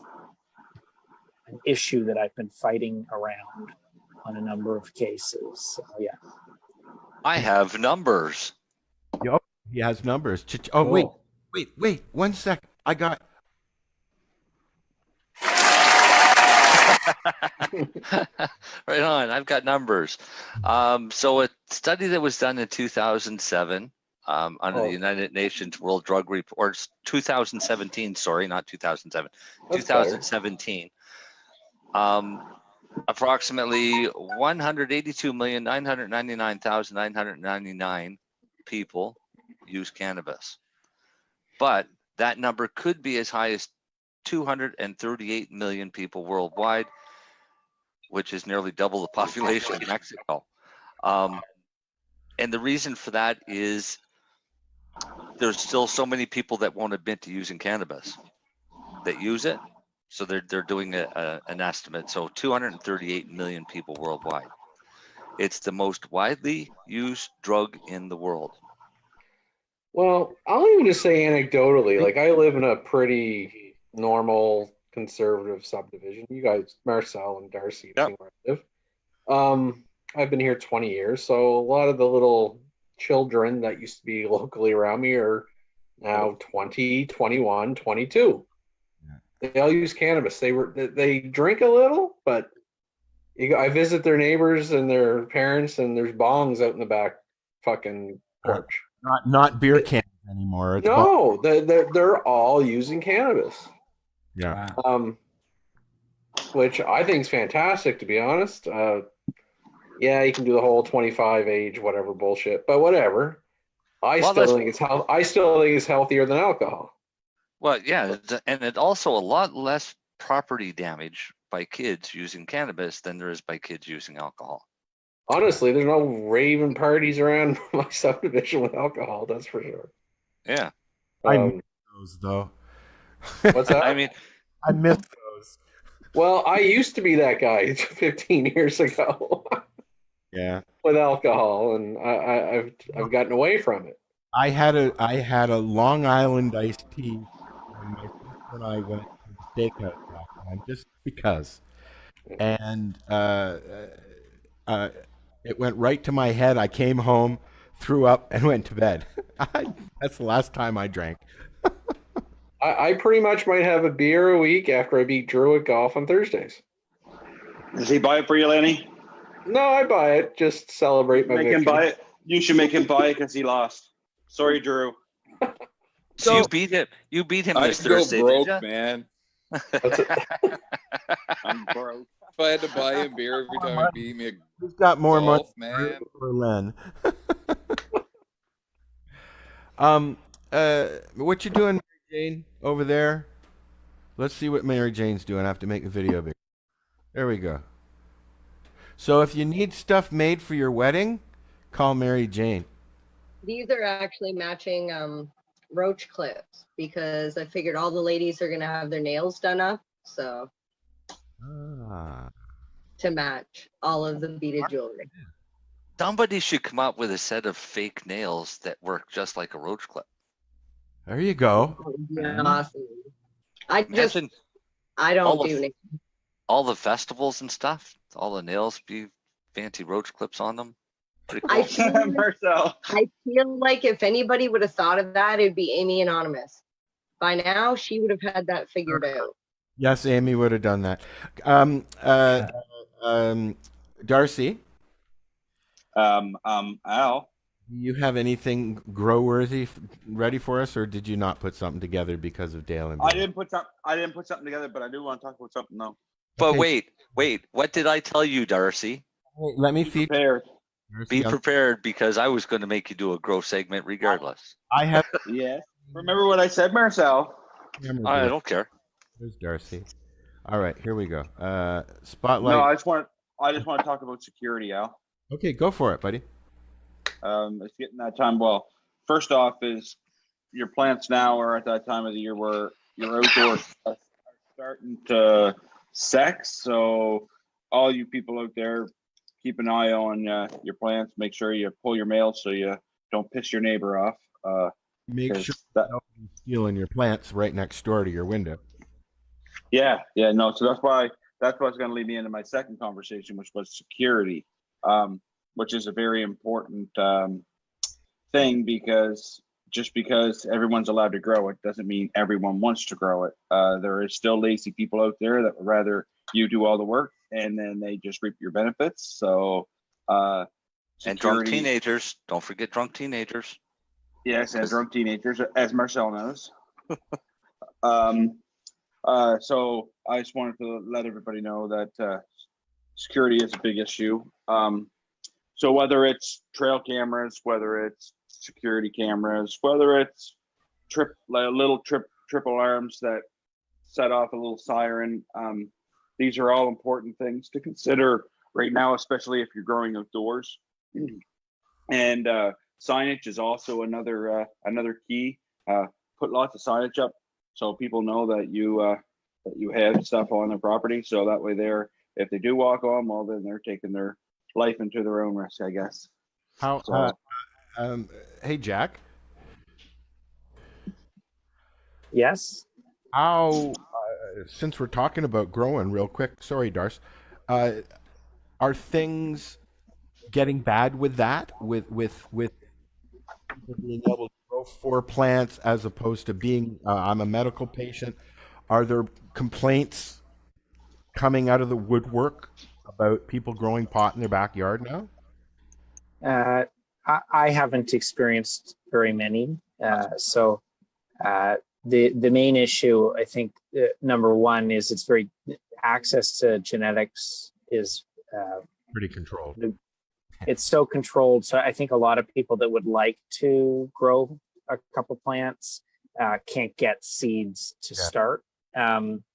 issue that I've been fighting around on a number of cases. So, yeah. I have numbers. Yep. He has numbers. Oh, wait. 1 sec. I got. Right on. I've got numbers. So a study that was done in 2007 under the United Nations World Drug Report, 2017, sorry, not 2007, That's 2017. Approximately 182,999,999 people use cannabis. But that number could be as high as 238 million people worldwide, which is nearly double the population of Mexico. And the reason for that is there's still so many people that won't admit to using cannabis that use it. So they're doing an estimate. So 238 million people worldwide. It's the most widely used drug in the world. Well, I'll even just say anecdotally, like I live in a pretty normal conservative subdivision. You guys, Marcel and Darcy, have seen where I live. I've been here 20 years, so a lot of the little children that used to be locally around me are now 20, 21, 22. They all use cannabis. They drink a little, but I visit their neighbors and their parents, and there's bongs out in the back fucking porch. Not beer cans anymore. It's no, they're all using cannabis. Yeah. Which I think is fantastic, to be honest. Yeah, you can do the whole 25 age whatever bullshit, but whatever. I still think it's healthier than alcohol. Well, yeah, and it's also a lot less property damage by kids using cannabis than there is by kids using alcohol. Honestly, there's no raving parties around my subdivision with alcohol, that's for sure. Yeah. I miss those, though. What's that? I mean, I miss those. Well, I used to be that guy 15 years ago. Yeah. With alcohol, and I've gotten away from it. I had a Long Island iced tea when my sister and I went to the steakhouse last time, just because. And it went right to my head. I came home, threw up, and went to bed. That's the last time I drank. I pretty much might have a beer a week after I beat Drew at golf on Thursdays. Does he buy it for you, Lennie? No, I buy it. Just celebrate my victory. Him buy it. You should make him buy it because he lost. Sorry, Drew. So you beat him. You beat him this I'd go Thursday, broke, didn't ya? man. I'm broke. If I had to buy him beer every time he beat me, Who's got more money, man? for Len? What you doing, Mary Jane, over there? Let's see what Mary Jane's doing. I have to make the video bigger. There we go. So if you need stuff made for your wedding, call Mary Jane. These are actually matching roach clips because I figured all the ladies are going to have their nails done up. So to match all of the beaded jewelry. Somebody should come up with a set of fake nails that work just like a roach clip. There you go. Awesome. I don't do nails. All the festivals and stuff, all the nails be fancy roach clips on them. Pretty cool. I feel like if anybody would have thought of that, it'd be Amy Anonymous. By now, she would have had that figured out. Yes, Amy would have done that. Darcy? Al? Do you have anything grow-worthy ready for us, or did you not put something together because of Dale and I didn't put something together, but I do want to talk about something though. But wait, what did I tell you, Darcy? Wait, let me be prepared. Be prepared, because I was going to make you do a grow segment regardless. I have. Yeah. Remember what I said, Marcel? I don't care. There's Darcy. All right, here we go. Spotlight. No, I just want to talk about security, Al. Okay, go for it, buddy. It's getting that time. Well, first off is your plants now are at that time of the year where your outdoors are starting to sex. So all you people out there, keep an eye on your plants. Make sure you pull your mail so you don't piss your neighbor off. Make sure nobody's stealing your plants right next door to your window. Yeah, no. So that's what's going to lead me into my second conversation, which was security, which is a very important thing, because just because everyone's allowed to grow it doesn't mean everyone wants to grow it. There is still lazy people out there that would rather you do all the work and then they just reap your benefits. So, and drunk teenagers, don't forget drunk teenagers. Yes, and drunk teenagers, as Marcel knows. So I just wanted to let everybody know that security is a big issue. So whether it's trail cameras, whether it's security cameras, whether it's little triple alarms that set off a little siren, these are all important things to consider right now, especially if you're growing outdoors. And signage is also another key. Put lots of signage up so people know that you have stuff on their property. So that way, if they do walk on, well, then they're taking their life into their own risk, I guess. Hey, Jack. Yes. How? Since we're talking about growing, real quick. Sorry, Darcy. Are things getting bad with that? With being able to grow 4 plants as opposed to being? I'm a medical patient. Are there complaints coming out of the woodwork about people growing pot in their backyard now? I haven't experienced very many. So the main issue, I think, number one is access to genetics is pretty controlled. It's so controlled. So I think a lot of people that would like to grow a couple plants can't get seeds to start.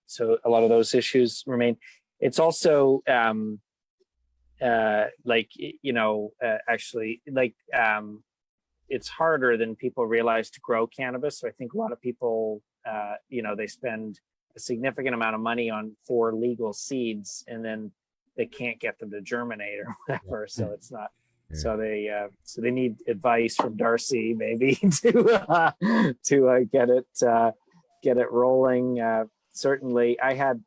So a lot of those issues remain. It's also it's harder than people realize to grow cannabis. So I think a lot of people, they spend a significant amount of money for legal seeds, and then they can't get them to germinate or whatever. So it's not. Yeah. So they need advice from Darcy maybe to get it rolling. Certainly, I had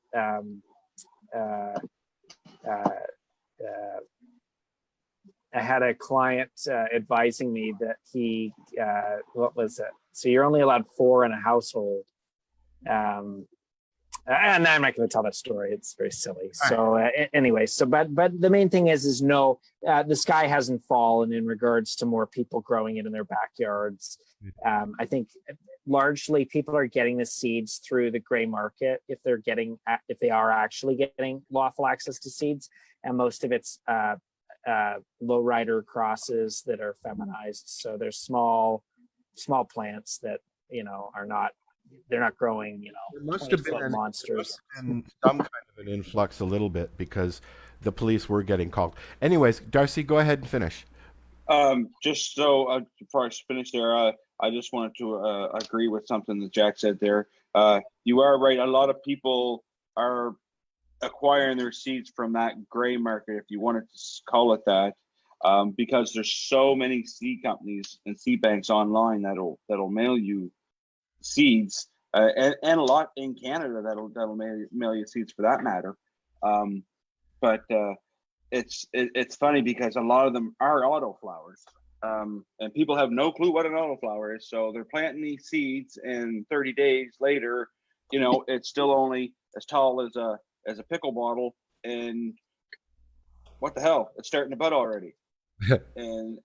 I had a client advising me that he, what was it? So you're only allowed 4 in a household. And I'm not going to tell that story. It's very silly. So anyway, but the main thing is no, the sky hasn't fallen in regards to more people growing it in their backyards. I think largely people are getting the seeds through the gray market if they are actually getting lawful access to seeds, and most of it's lowrider crosses that are feminized. So they're small plants that they're not growing, there must have been monsters. And some kind of an influx a little bit because the police were getting called. Anyways, Darcy, go ahead and finish. Just so before I finish there, I just wanted to agree with something that Jack said there. You are right. A lot of people are acquiring their seeds from that gray market, if you wanted to call it that, because there's so many seed companies and seed banks online that'll mail you seeds, and a lot in Canada that'll mail you seeds for that matter. But it's funny because a lot of them are autoflowers, and people have no clue what an autoflower is. So they're planting these seeds, and 30 days later, it's still only as tall as a pickle bottle, and what the hell? It's starting to bud already. And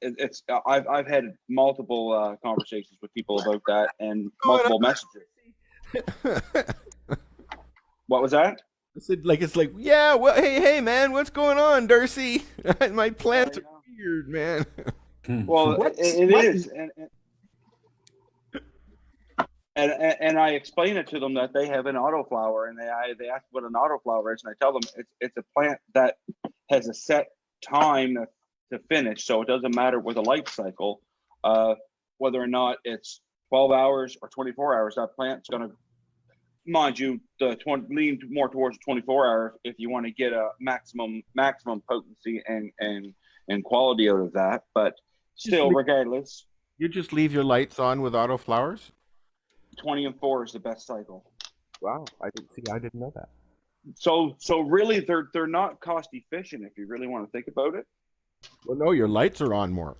I've had multiple conversations with people about that, and multiple messages. What was that? I said, it's like, yeah, well, hey, man, what's going on, Darcy? My plants are weird, man. Well, it is, and I explain it to them that they have an autoflower, and they ask what an autoflower is, and I tell them it's a plant that has a set time to finish, so it doesn't matter with a life cycle, whether or not it's 12 hours or 24 hours. That plant's going to, mind you, lean more towards 24 hours if you want to get a maximum potency and quality out of that. But still, regardless, you just leave your lights on with autoflowers. 20 and 4 is the best cycle. Wow, I didn't know that. So really, they're not cost efficient if you really want to think about it. Well, no, your lights are on more.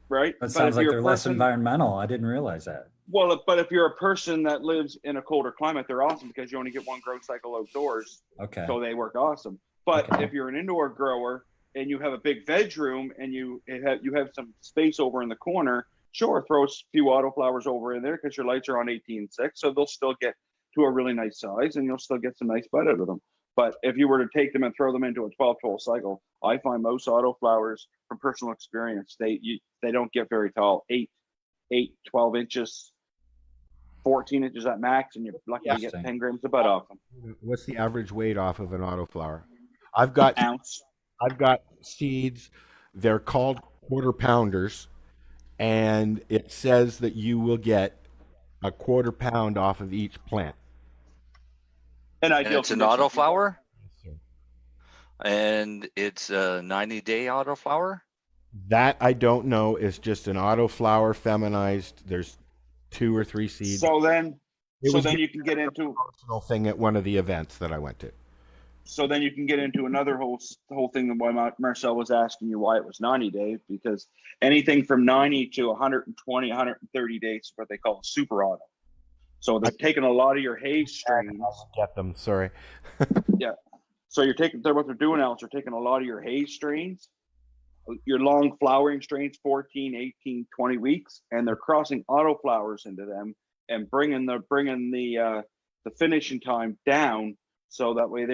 right? That sounds like they're less environmental. I didn't realize that. Well, but if you're a person that lives in a colder climate, they're awesome because you only get one growth cycle outdoors. Okay. So they work awesome. But if you're an indoor grower and you have a big veg room and you have some space over in the corner, sure, throw a few autoflowers over in there because your lights are on 18.6, so they'll still get to a really nice size and you'll still get some nice bud out of them. But if you were to take them and throw them into a 12-12 cycle, I find most autoflowers, from personal experience, they don't get very tall. 12 inches, 14 inches at max, and you're lucky to get 10 grams of bud off them. What's the average weight off of an autoflower? I've got seeds. They're called quarter pounders, and it says that you will get a quarter pound off of each plant. And it's an autoflower? And it's a 90-day autoflower? That I don't know. Is just an autoflower feminized. There's 2 or 3 seeds. So then you can get into a personal thing at one of the events that I went to. So then you can get into another whole thing that why Marcel was asking you why it was 90 days, because anything from 90 to 120, 130 days is what they call a super auto. So they're taking a lot of your hay strains. Get them, sorry. Yeah. So what they're doing now is they're taking a lot of your hay strains, your long flowering strains, 14, 18, 20 weeks, and they're crossing autoflowers into them and bringing the finishing time down, so that way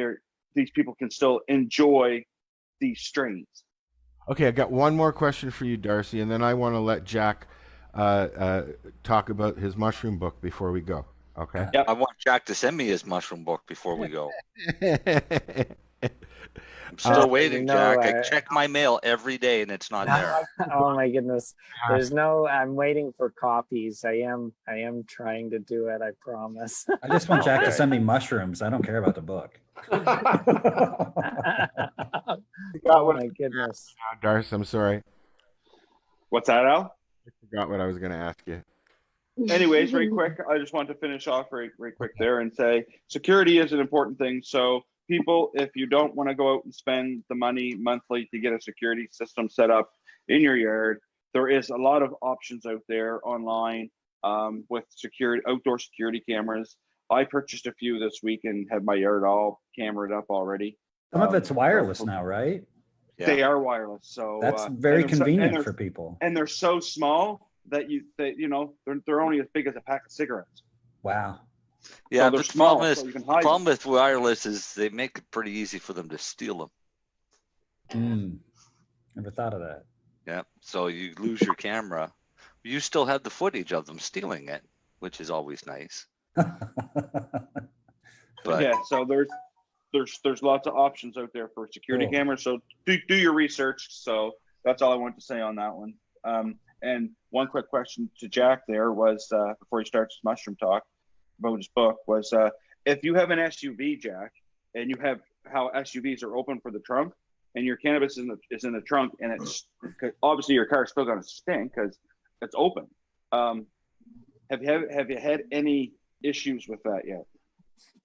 these people can still enjoy these strains. Okay, I got one more question for you, Darcy, and then I want to let Jack talk about his mushroom book before we go. Okay. Yeah, I want Jack to send me his mushroom book before we go. I'm still waiting, Jack. I check my mail every day and it's not there. Oh my goodness. I'm waiting for copies. I am trying to do it, I promise. I just want Jack to send me mushrooms. I don't care about the book. Oh my goodness. Darcy, I'm sorry. What's that, Al? I forgot what I was going to ask you. Anyways, very quick, I just want to finish off very quick there and say security is an important thing. So people, if you don't want to go out and spend the money monthly to get a security system set up in your yard, there is a lot of options out there online with outdoor security cameras. I purchased a few this week and have my yard all cameraed up already. Some of it's wireless now, right? They are wireless, so that's very convenient for people. And they're so small that they're only as big as a pack of cigarettes. Wow. Yeah, so but the problem with wireless is they make it pretty easy for them to steal them. Never thought of that. Yeah, so you lose your camera. You still have the footage of them stealing it, which is always nice. But yeah, so there's lots of options out there for security cameras. So do your research. So that's all I want to say on that one. And one quick question to Jack there was before he starts his mushroom talk about his book was if you have an SUV, Jack, and you have how SUVs are open for the trunk, and your cannabis is in the trunk, and it's obviously your car's still going to stink because it's open. Have you had any issues with that yet?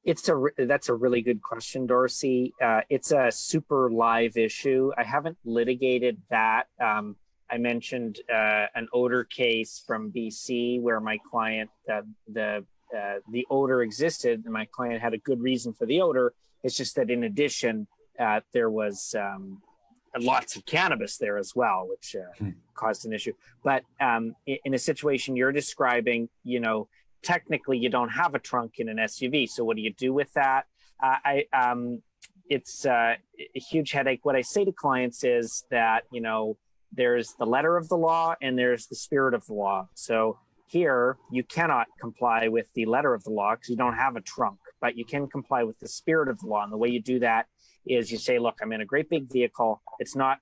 That's a really good question, Darcy. It's a super live issue. I haven't litigated that. I mentioned an odor case from BC where my client, the odor existed, and my client had a good reason for the odor. It's just that in addition, there was lots of cannabis there as well, which caused an issue. But in a situation you're describing, technically you don't have a trunk in an SUV. So what do you do with that? It's a huge headache. What I say to clients is that, there's the letter of the law and there's the spirit of the law. So here you cannot comply with the letter of the law because you don't have a trunk, but you can comply with the spirit of the law. And the way you do that is you say, look, I'm in a great big vehicle. It's not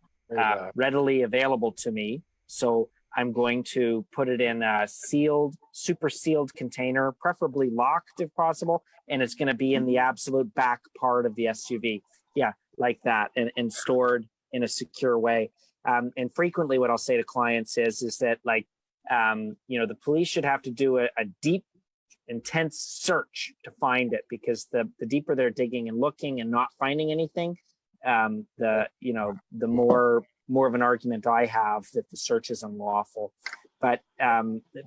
readily available to me. So I'm going to put it in a super sealed container, preferably locked if possible. And it's going to be in the absolute back part of the SUV. Yeah, like that, and stored in a secure way. And frequently what I'll say to clients is that the police should have to do a deep, intense search to find it, because the deeper they're digging and looking and not finding anything, the more more of an argument I have that the search is unlawful. But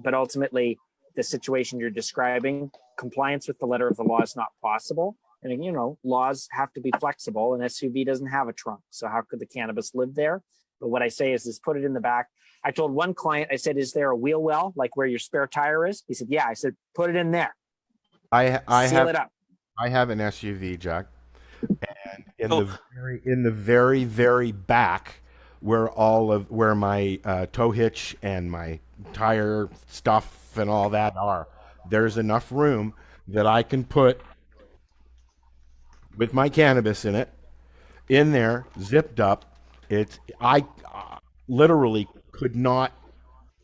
ultimately, the situation you're describing, compliance with the letter of the law is not possible. And, you know, laws have to be flexible. An SUV doesn't have a trunk. So how could the cannabis live there? But what I say is put it in the back. I told one client, I said, is there a wheel well, like where your spare tire is? He said, yeah. I said, put it in there. I Seal it up. I have an SUV, Jack. And in the very, very back, where my tow hitch and my tire stuff and all that are, there's enough room that I can put with my cannabis in there, zipped up. I literally could not.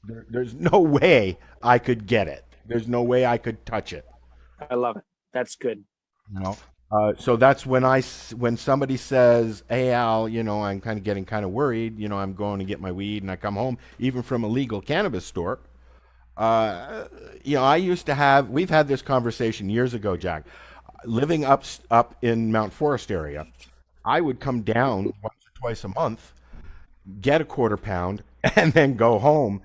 There's no way I could get it. There's no way I could touch it. I love it. That's good. You know, so that's when somebody says, "Hey Al, you know, I'm getting kind of worried. You know, I'm going to get my weed, and I come home even from a legal cannabis store." You know, we've had this conversation years ago, Jack. Living up in Mount Forest area, I would come down once or twice a month, get a quarter pound, and then go home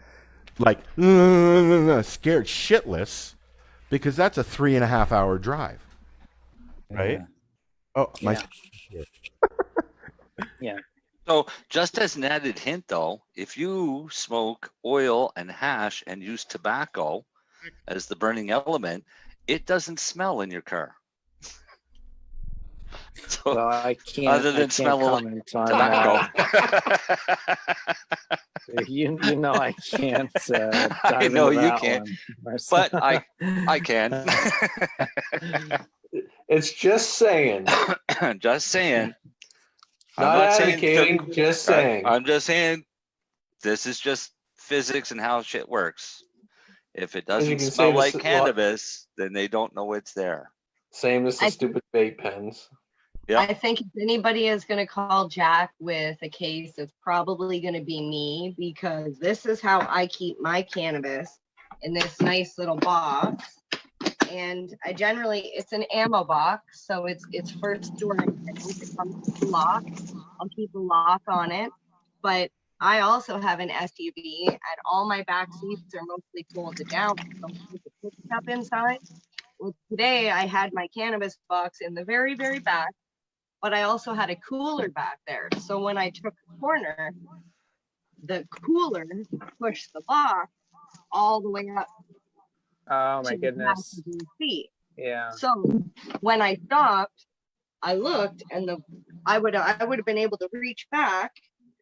like scared shitless, because that's a 3.5 hour drive. Right? Yeah. Oh, my. Yeah. Yeah. So just as an added hint, though, if you smoke oil and hash and use tobacco as the burning element, it doesn't smell in your car. So, well, I can't. Other than smell comment on tobacco. You know I can't. I know you can't, but I can. It's just saying. Just saying. Not advocating, just saying. I'm just saying this is just physics and how shit works. If it doesn't smell like cannabis, then they don't know it's there. Same as the stupid vape pens. Yeah. I think if anybody is going to call Jack with a case, it's probably going to be me, because this is how I keep my cannabis in this nice little box. And I generally, it's an ammo box, so it's first door. It comes with a lock. I'll keep a lock on it. But I also have an SUV, and all my back seats are mostly folded down. So keep the pickup inside. Well, today I had my cannabis box in the very, very back, but I also had a cooler back there. So when I took a corner, the cooler pushed the box all the way up. Oh my goodness. Feet. Yeah. So when I stopped, I looked, and I would have been able to reach back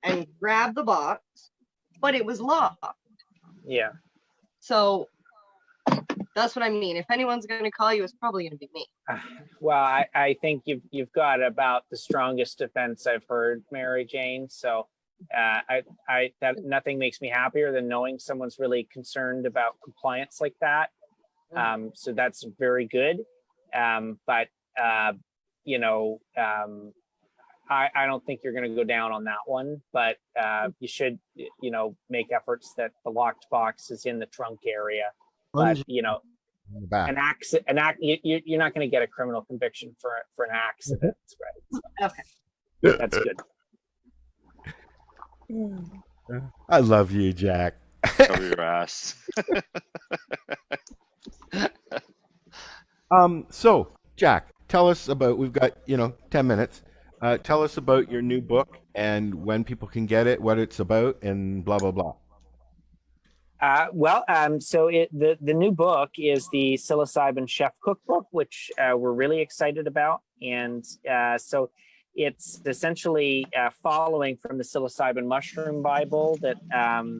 and grab the box, but it was locked. Yeah. So that's what I mean. If anyone's going to call you, it's probably going to be me. Well, I think you've got about the strongest defense I've heard, Marijane. So that nothing makes me happier than knowing someone's really concerned about compliance like that. So that's very good. But you know, I don't think you're going to go down on that one, but you should, you know, make efforts that the locked box is in the trunk area. But you know, an accident, you're not going to get a criminal conviction for an accident, right? So, okay, that's good. I love you, Jack. Cover your ass. So, Jack, tell us about, we've got, 10 minutes. Tell us about your new book and when people can get it, what it's about, and blah, blah, blah. So the new book is the Psilocybin Chef Cookbook, which we're really excited about. And so it's essentially following from the Psilocybin Mushroom Bible that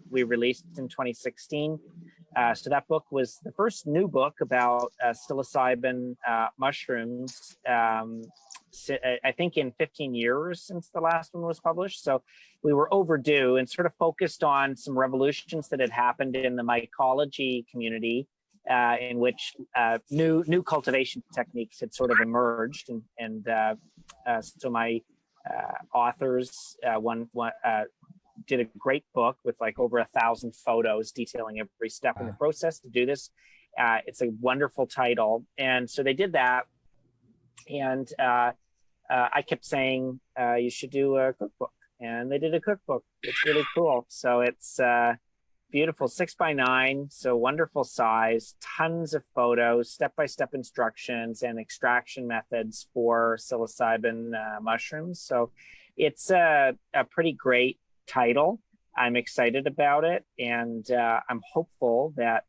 we released in 2016. So that book was the first new book about psilocybin mushrooms, I think in 15 years since the last one was published. So we were overdue and sort of focused on some revolutions that had happened in the mycology community, in which new cultivation techniques had sort of emerged. So my authors, one did a great book with like over 1,000 photos detailing every step in the process to do this. It's a wonderful title. And so they did that. And I kept saying, you should do a cookbook. and they did a cookbook. It's really cool. So it's beautiful, 6x9, so wonderful size, tons of photos, step-by-step instructions, and extraction methods for psilocybin mushrooms. So it's a pretty great title. I'm excited about it, and I'm hopeful that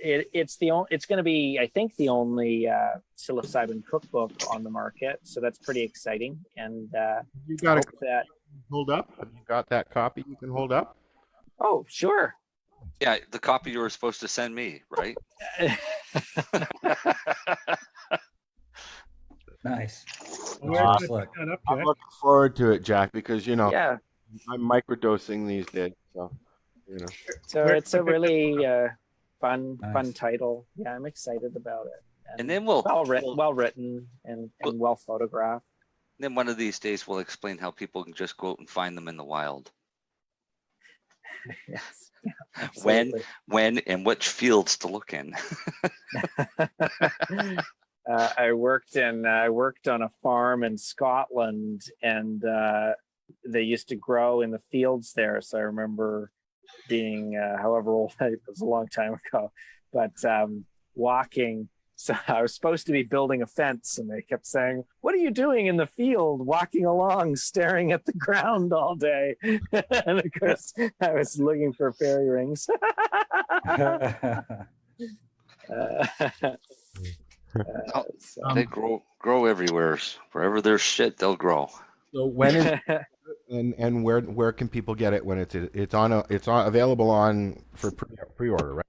it's going to be, I think, the only psilocybin cookbook on the market. So that's pretty exciting, and You got hope to that. hold up. Have you got that copy you can hold up? Oh, sure. Yeah, the copy you were supposed to send me, right? Nice. I'm Slick. looking forward to it, Jack, because Yeah. I'm microdosing these days, so So it's a really fun title. Yeah, I'm excited about it. And then we'll well written and well photographed. Then one of these days we'll explain how people can just go out and find them in the wild. Yes. Yeah, when, and which fields to look in. I worked on a farm in Scotland, and they used to grow in the fields there. So I remember being however old, it was a long time ago, but walking. So I was supposed to be building a fence, and they kept saying, "What are you doing in the field, walking along, staring at the ground all day?" And of course, I was looking for fairy rings. They grow everywhere. Wherever there's shit, they'll grow. So when is and where can people get it when it's available for pre-order, right?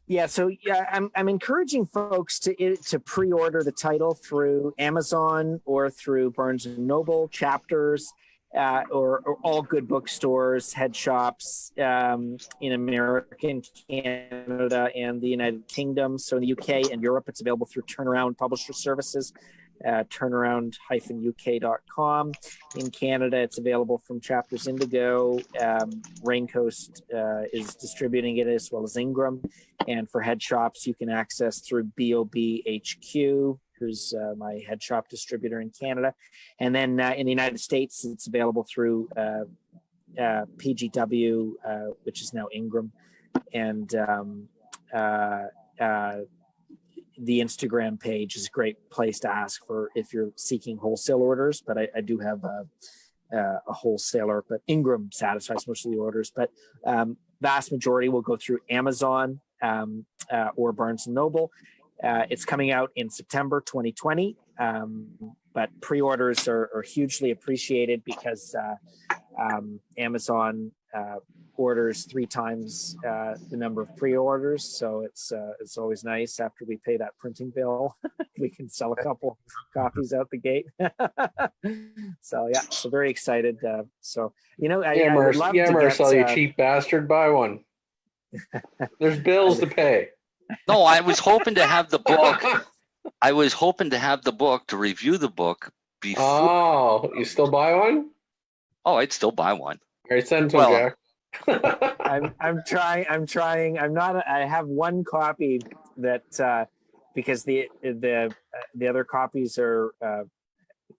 Yeah, so I'm encouraging folks to pre-order the title through Amazon or through Barnes & Noble, Chapters, or all good bookstores, head shops in America, Canada, and the United Kingdom. So in the UK and Europe, it's available through Turnaround Publisher Services, turnaround-uk.com. In Canada, it's available from Chapters Indigo. Raincoast is distributing it, as well as Ingram. And for head shops, you can access through BOBHQ, who's my head shop distributor in Canada. And then in the United States, it's available through PGW, which is now Ingram. And the Instagram page is a great place to ask for if you're seeking wholesale orders, but I do have a wholesaler, but Ingram satisfies most of the orders, but vast majority will go through Amazon or Barnes & Noble. It's coming out in September 2020, but pre-orders are hugely appreciated because Amazon orders 3 times the number of pre-orders, so it's always nice after we pay that printing bill. We can sell a couple copies out the gate. So very excited. I would love to Marcel, get, you cheap bastard, buy one. There's bills to pay. No, I was hoping to have the book. I was hoping to have the book to review the book before. Oh, you still buy one? Oh, I'd still buy one. All right, send it to him, Jack. I'm trying. I have one copy that because the other copies are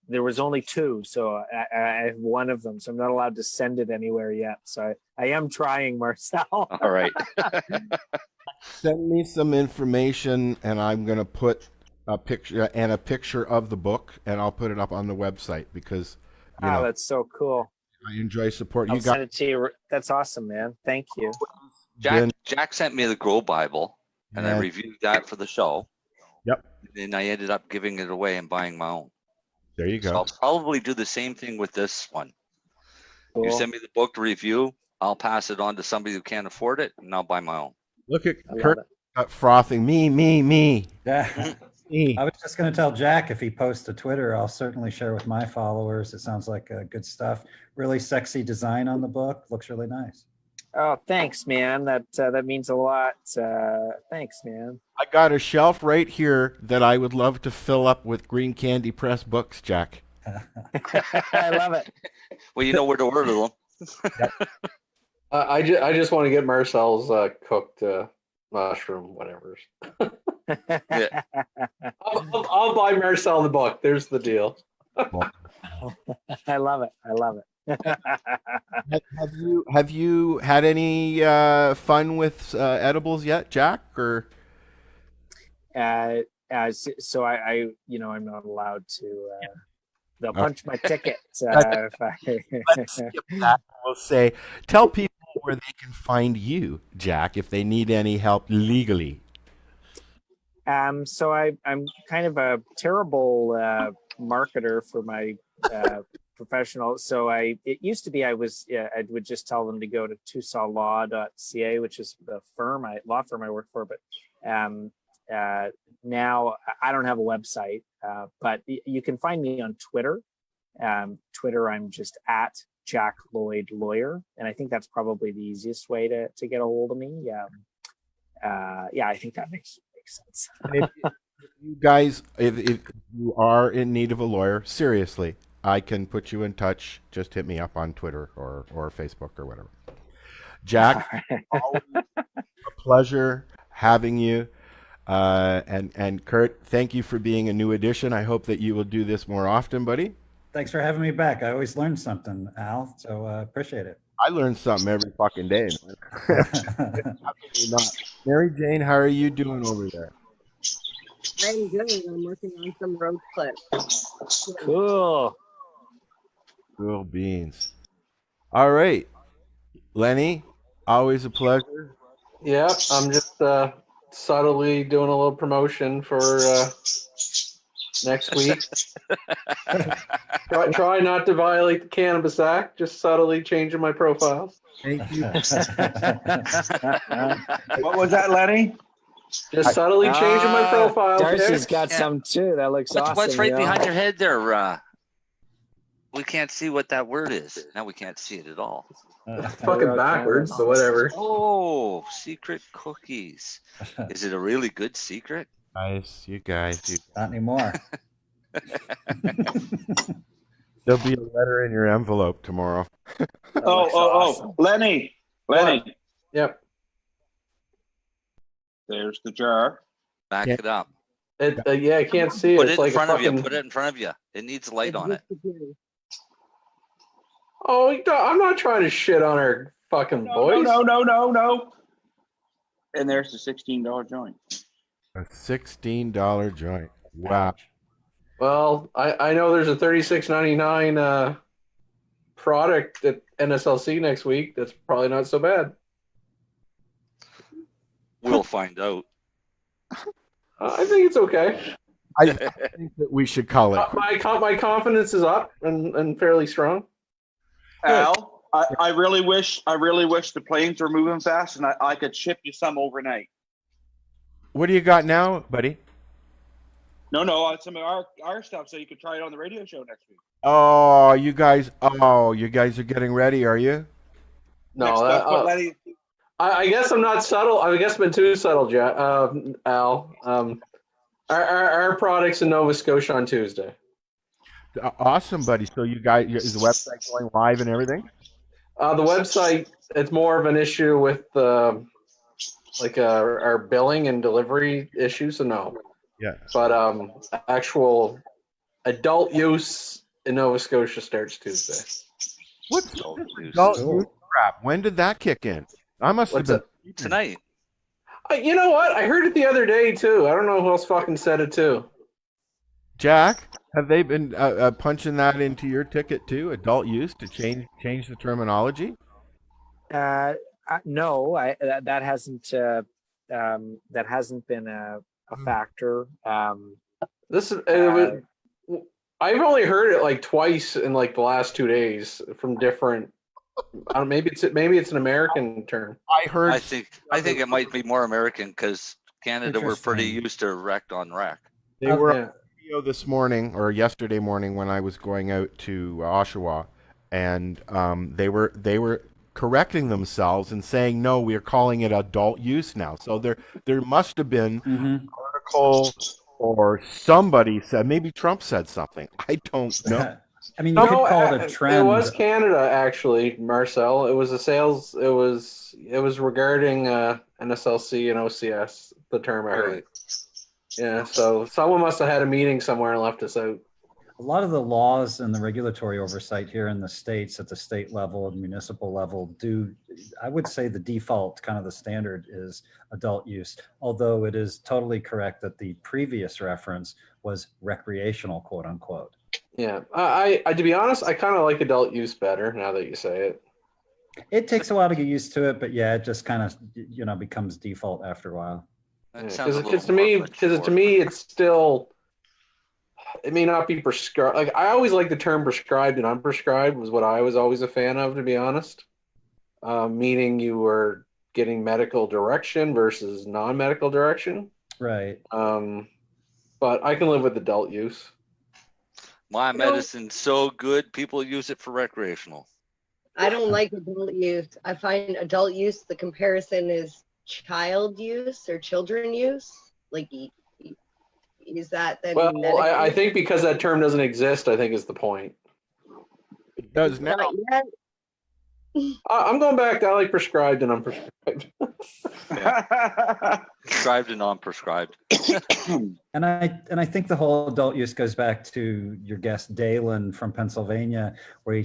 there was only 2, so I have one of them, so I'm not allowed to send it anywhere yet. So I am trying, Marcel. All right. Send me some information, and I'm going to put a picture of the book, and I'll put it up on the website because that's so cool. I enjoy support. I'll send it to you. That's awesome, man. Thank you. Jack sent me the Grow Bible, and I reviewed that for the show. Yep. And I ended up giving it away and buying my own. There you go. So I'll probably do the same thing with this one. Cool. You send me the book to review, I'll pass it on to somebody who can't afford it, and I'll buy my own. Look at Curt frothing. Me. Yeah. I was just going to tell Jack if he posts to Twitter, I'll certainly share with my followers. It sounds like good stuff. Really sexy design on the book. Looks really nice. Oh, thanks, man. That means a lot. Thanks, man. I got a shelf right here that I would love to fill up with Green Candy Press books, Jack. I love it. Well, you know where to order them. I just want to get Marcel's cooked mushroom, whatever. Yeah. I'll buy Marcel the book. There's the deal. I love it. I love it. Have you had any fun with edibles yet, Jack? Or So I I'm not allowed to. They'll Okay. punch my ticket. Let's skip that. We'll say, tell people where they can find you, Jack, if they need any help legally. So I'm kind of a terrible marketer for my professional. So it used to be I would just tell them to go to tusawlaw.ca, which is the law firm I work for. But now I don't have a website, but you can find me on Twitter. Twitter, I'm just at Jack Lloyd Lawyer, and I think that's probably the easiest way to get a hold of me. I think that makes sense. If you guys, if you are in need of a lawyer, seriously, I can put you in touch. Just hit me up on Twitter or Facebook or whatever. Jack, always a pleasure having you. And Curt, thank you for being a new addition. I hope that you will do this more often, buddy. Thanks for having me back. I always learn something, Al, so appreciate it. I learn something every fucking day. How can you not? Marijane, how are you doing over there? I'm good. I'm working on some road clips. Cool. Cool beans. All right. Lennie, always a pleasure. Yeah, I'm just subtly doing a little promotion for next week. Try not to violate the Cannabis Act, just subtly changing my profile. Thank you. What was that, Lennie? Just subtly changing my profile. Darcy's got some too. That looks awesome. What's right behind your head there? We can't see what that word is. Now we can't see it at all. It's fucking backwards, but whatever. Oh, secret cookies. Is it a really good secret? Nice, you guys. Not anymore. There'll be a letter in your envelope tomorrow. Awesome. Lennie. Yep. There's the jar. Back it up. I can't see it. Put It's it in like front of you. fucking... Put it in front of you. It needs light on it. Oh, I'm not trying to shit on our fucking boys. No. And there's the $16 joint. A $16 joint. Wow. Well, I know there's a $36.99 product at NSLC next week. That's probably not so bad. We'll find out. I think it's okay. I think that we should call it. My confidence is up and fairly strong. Al, I really wish the planes were moving fast and I could ship you some overnight. What do you got now, buddy? No, some of our stuff so you could try it on the radio show next week. Oh, you guys are getting ready, are you? No, I guess I'm not subtle. I guess I've been too subtle, Al. Our product's in Nova Scotia on Tuesday. Awesome, buddy. So you guys, is the website going live and everything? The website, it's more of an issue with our billing and delivery issues, so no. Yeah. But actual adult use in Nova Scotia starts Tuesday. What's adult use crap? When did that kick in? I must have been tonight. You know what? I heard it the other day too. I don't know who else fucking said it too. Jack, have they been punching that into your ticket too? Adult use to change the terminology? No, that hasn't been a factor. I've only heard it like twice in like the last 2 days from different. Maybe it's an American term. I think it might be more American because Canada we're pretty used to wrecked on rack. They were on video this morning or yesterday morning when I was going out to Oshawa, and they were correcting themselves and saying no, we are calling it adult use now. So there must have been an article or somebody said, maybe Trump said something. I don't know. I mean, you could call it a trend. It was Canada, actually, Marcel. It was a sales. It was regarding NSLC and OCS. The term I heard. Yeah, so someone must have had a meeting somewhere and left us out. A lot of the laws and the regulatory oversight here in the states at the state level and municipal level I would say the default, kind of the standard, is adult use, although it is totally correct that the previous reference was recreational, quote unquote. Yeah, I to be honest, I kind of like adult use better now that you say it. It takes a while to get used to it, but yeah, it just kind of becomes default after a while. Because to me, it's still, it may not be prescribed. Like, I always like the term prescribed and unprescribed was what I was always a fan of, to be honest. Meaning you were getting medical direction versus non-medical direction. Right. But I can live with adult use. My medicine's so good, people use it for recreational. I don't like adult use. I find adult use, the comparison is child use or children use. Like, is that then? Well, I think because that term doesn't exist, I think is the point. It does now. I'm going back to I like prescribed and unprescribed. Prescribed and non-prescribed. And I think the whole adult use goes back to your guest Daylin from Pennsylvania, where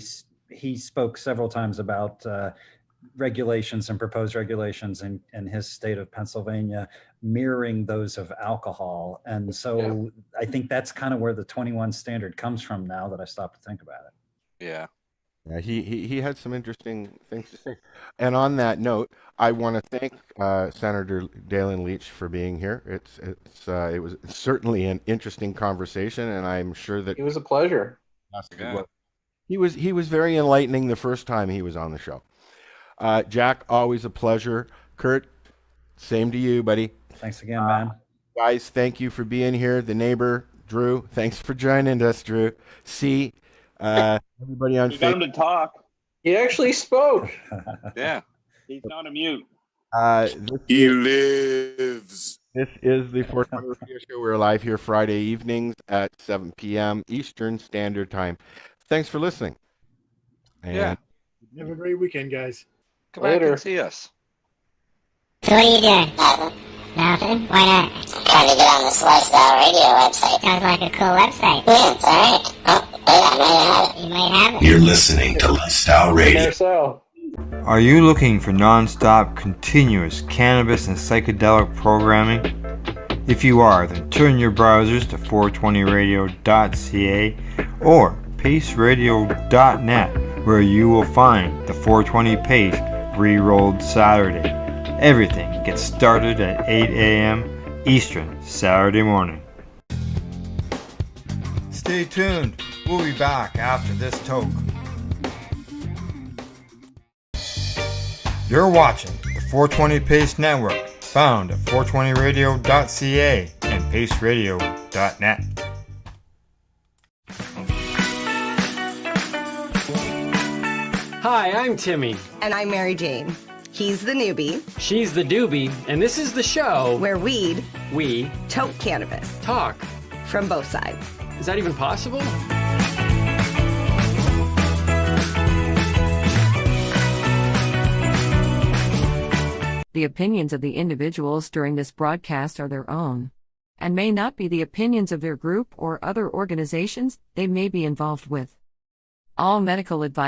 he spoke several times about regulations and proposed regulations in his state of Pennsylvania mirroring those of alcohol. And so I think that's kind of where the 21 standard comes from now that I stopped to think about it. Yeah. Yeah, he had some interesting things to say. And on that note, I want to thank Senator Daylin Leach for being here. It was certainly an interesting conversation, and I'm sure that it was a pleasure. Yeah. He was very enlightening the first time he was on the show. Jack, always a pleasure. Curt, same to you, buddy. Thanks again, man. Guys, thank you for being here. The neighbor, Drew, thanks for joining us, Drew. Everybody on We got him to talk. He actually spoke. Yeah. He's not a mute. He lives. This is the 420 Radio Show. We're live here Friday evenings at 7 p.m. Eastern Standard Time. Thanks for listening. And Have a great weekend, guys. Come back and see us. So what are you doing? Nothing? Why not? Trying to get on this Lifestyle Radio website. Sounds like a cool website. Yeah, it's alright. Oh, I might have it. You might have it. You're listening to Lifestyle Radio. Marcel. Are you looking for non-stop, continuous cannabis and psychedelic programming? If you are, then turn your browsers to 420radio.ca or paceradio.net, where you will find the 420 Pace re-rolled Saturday. Everything gets started at 8 a.m. Eastern Saturday morning. Stay tuned. We'll be back after this toke. You're watching the 420 Pace Network, found at 420radio.ca and paceradio.net. Hi, I'm Timmy. And I'm Marijane. He's the newbie. She's the doobie, and this is the show where we tote cannabis. Talk. From both sides. Is that even possible? The opinions of the individuals during this broadcast are their own, and may not be the opinions of their group or other organizations they may be involved with. All medical advice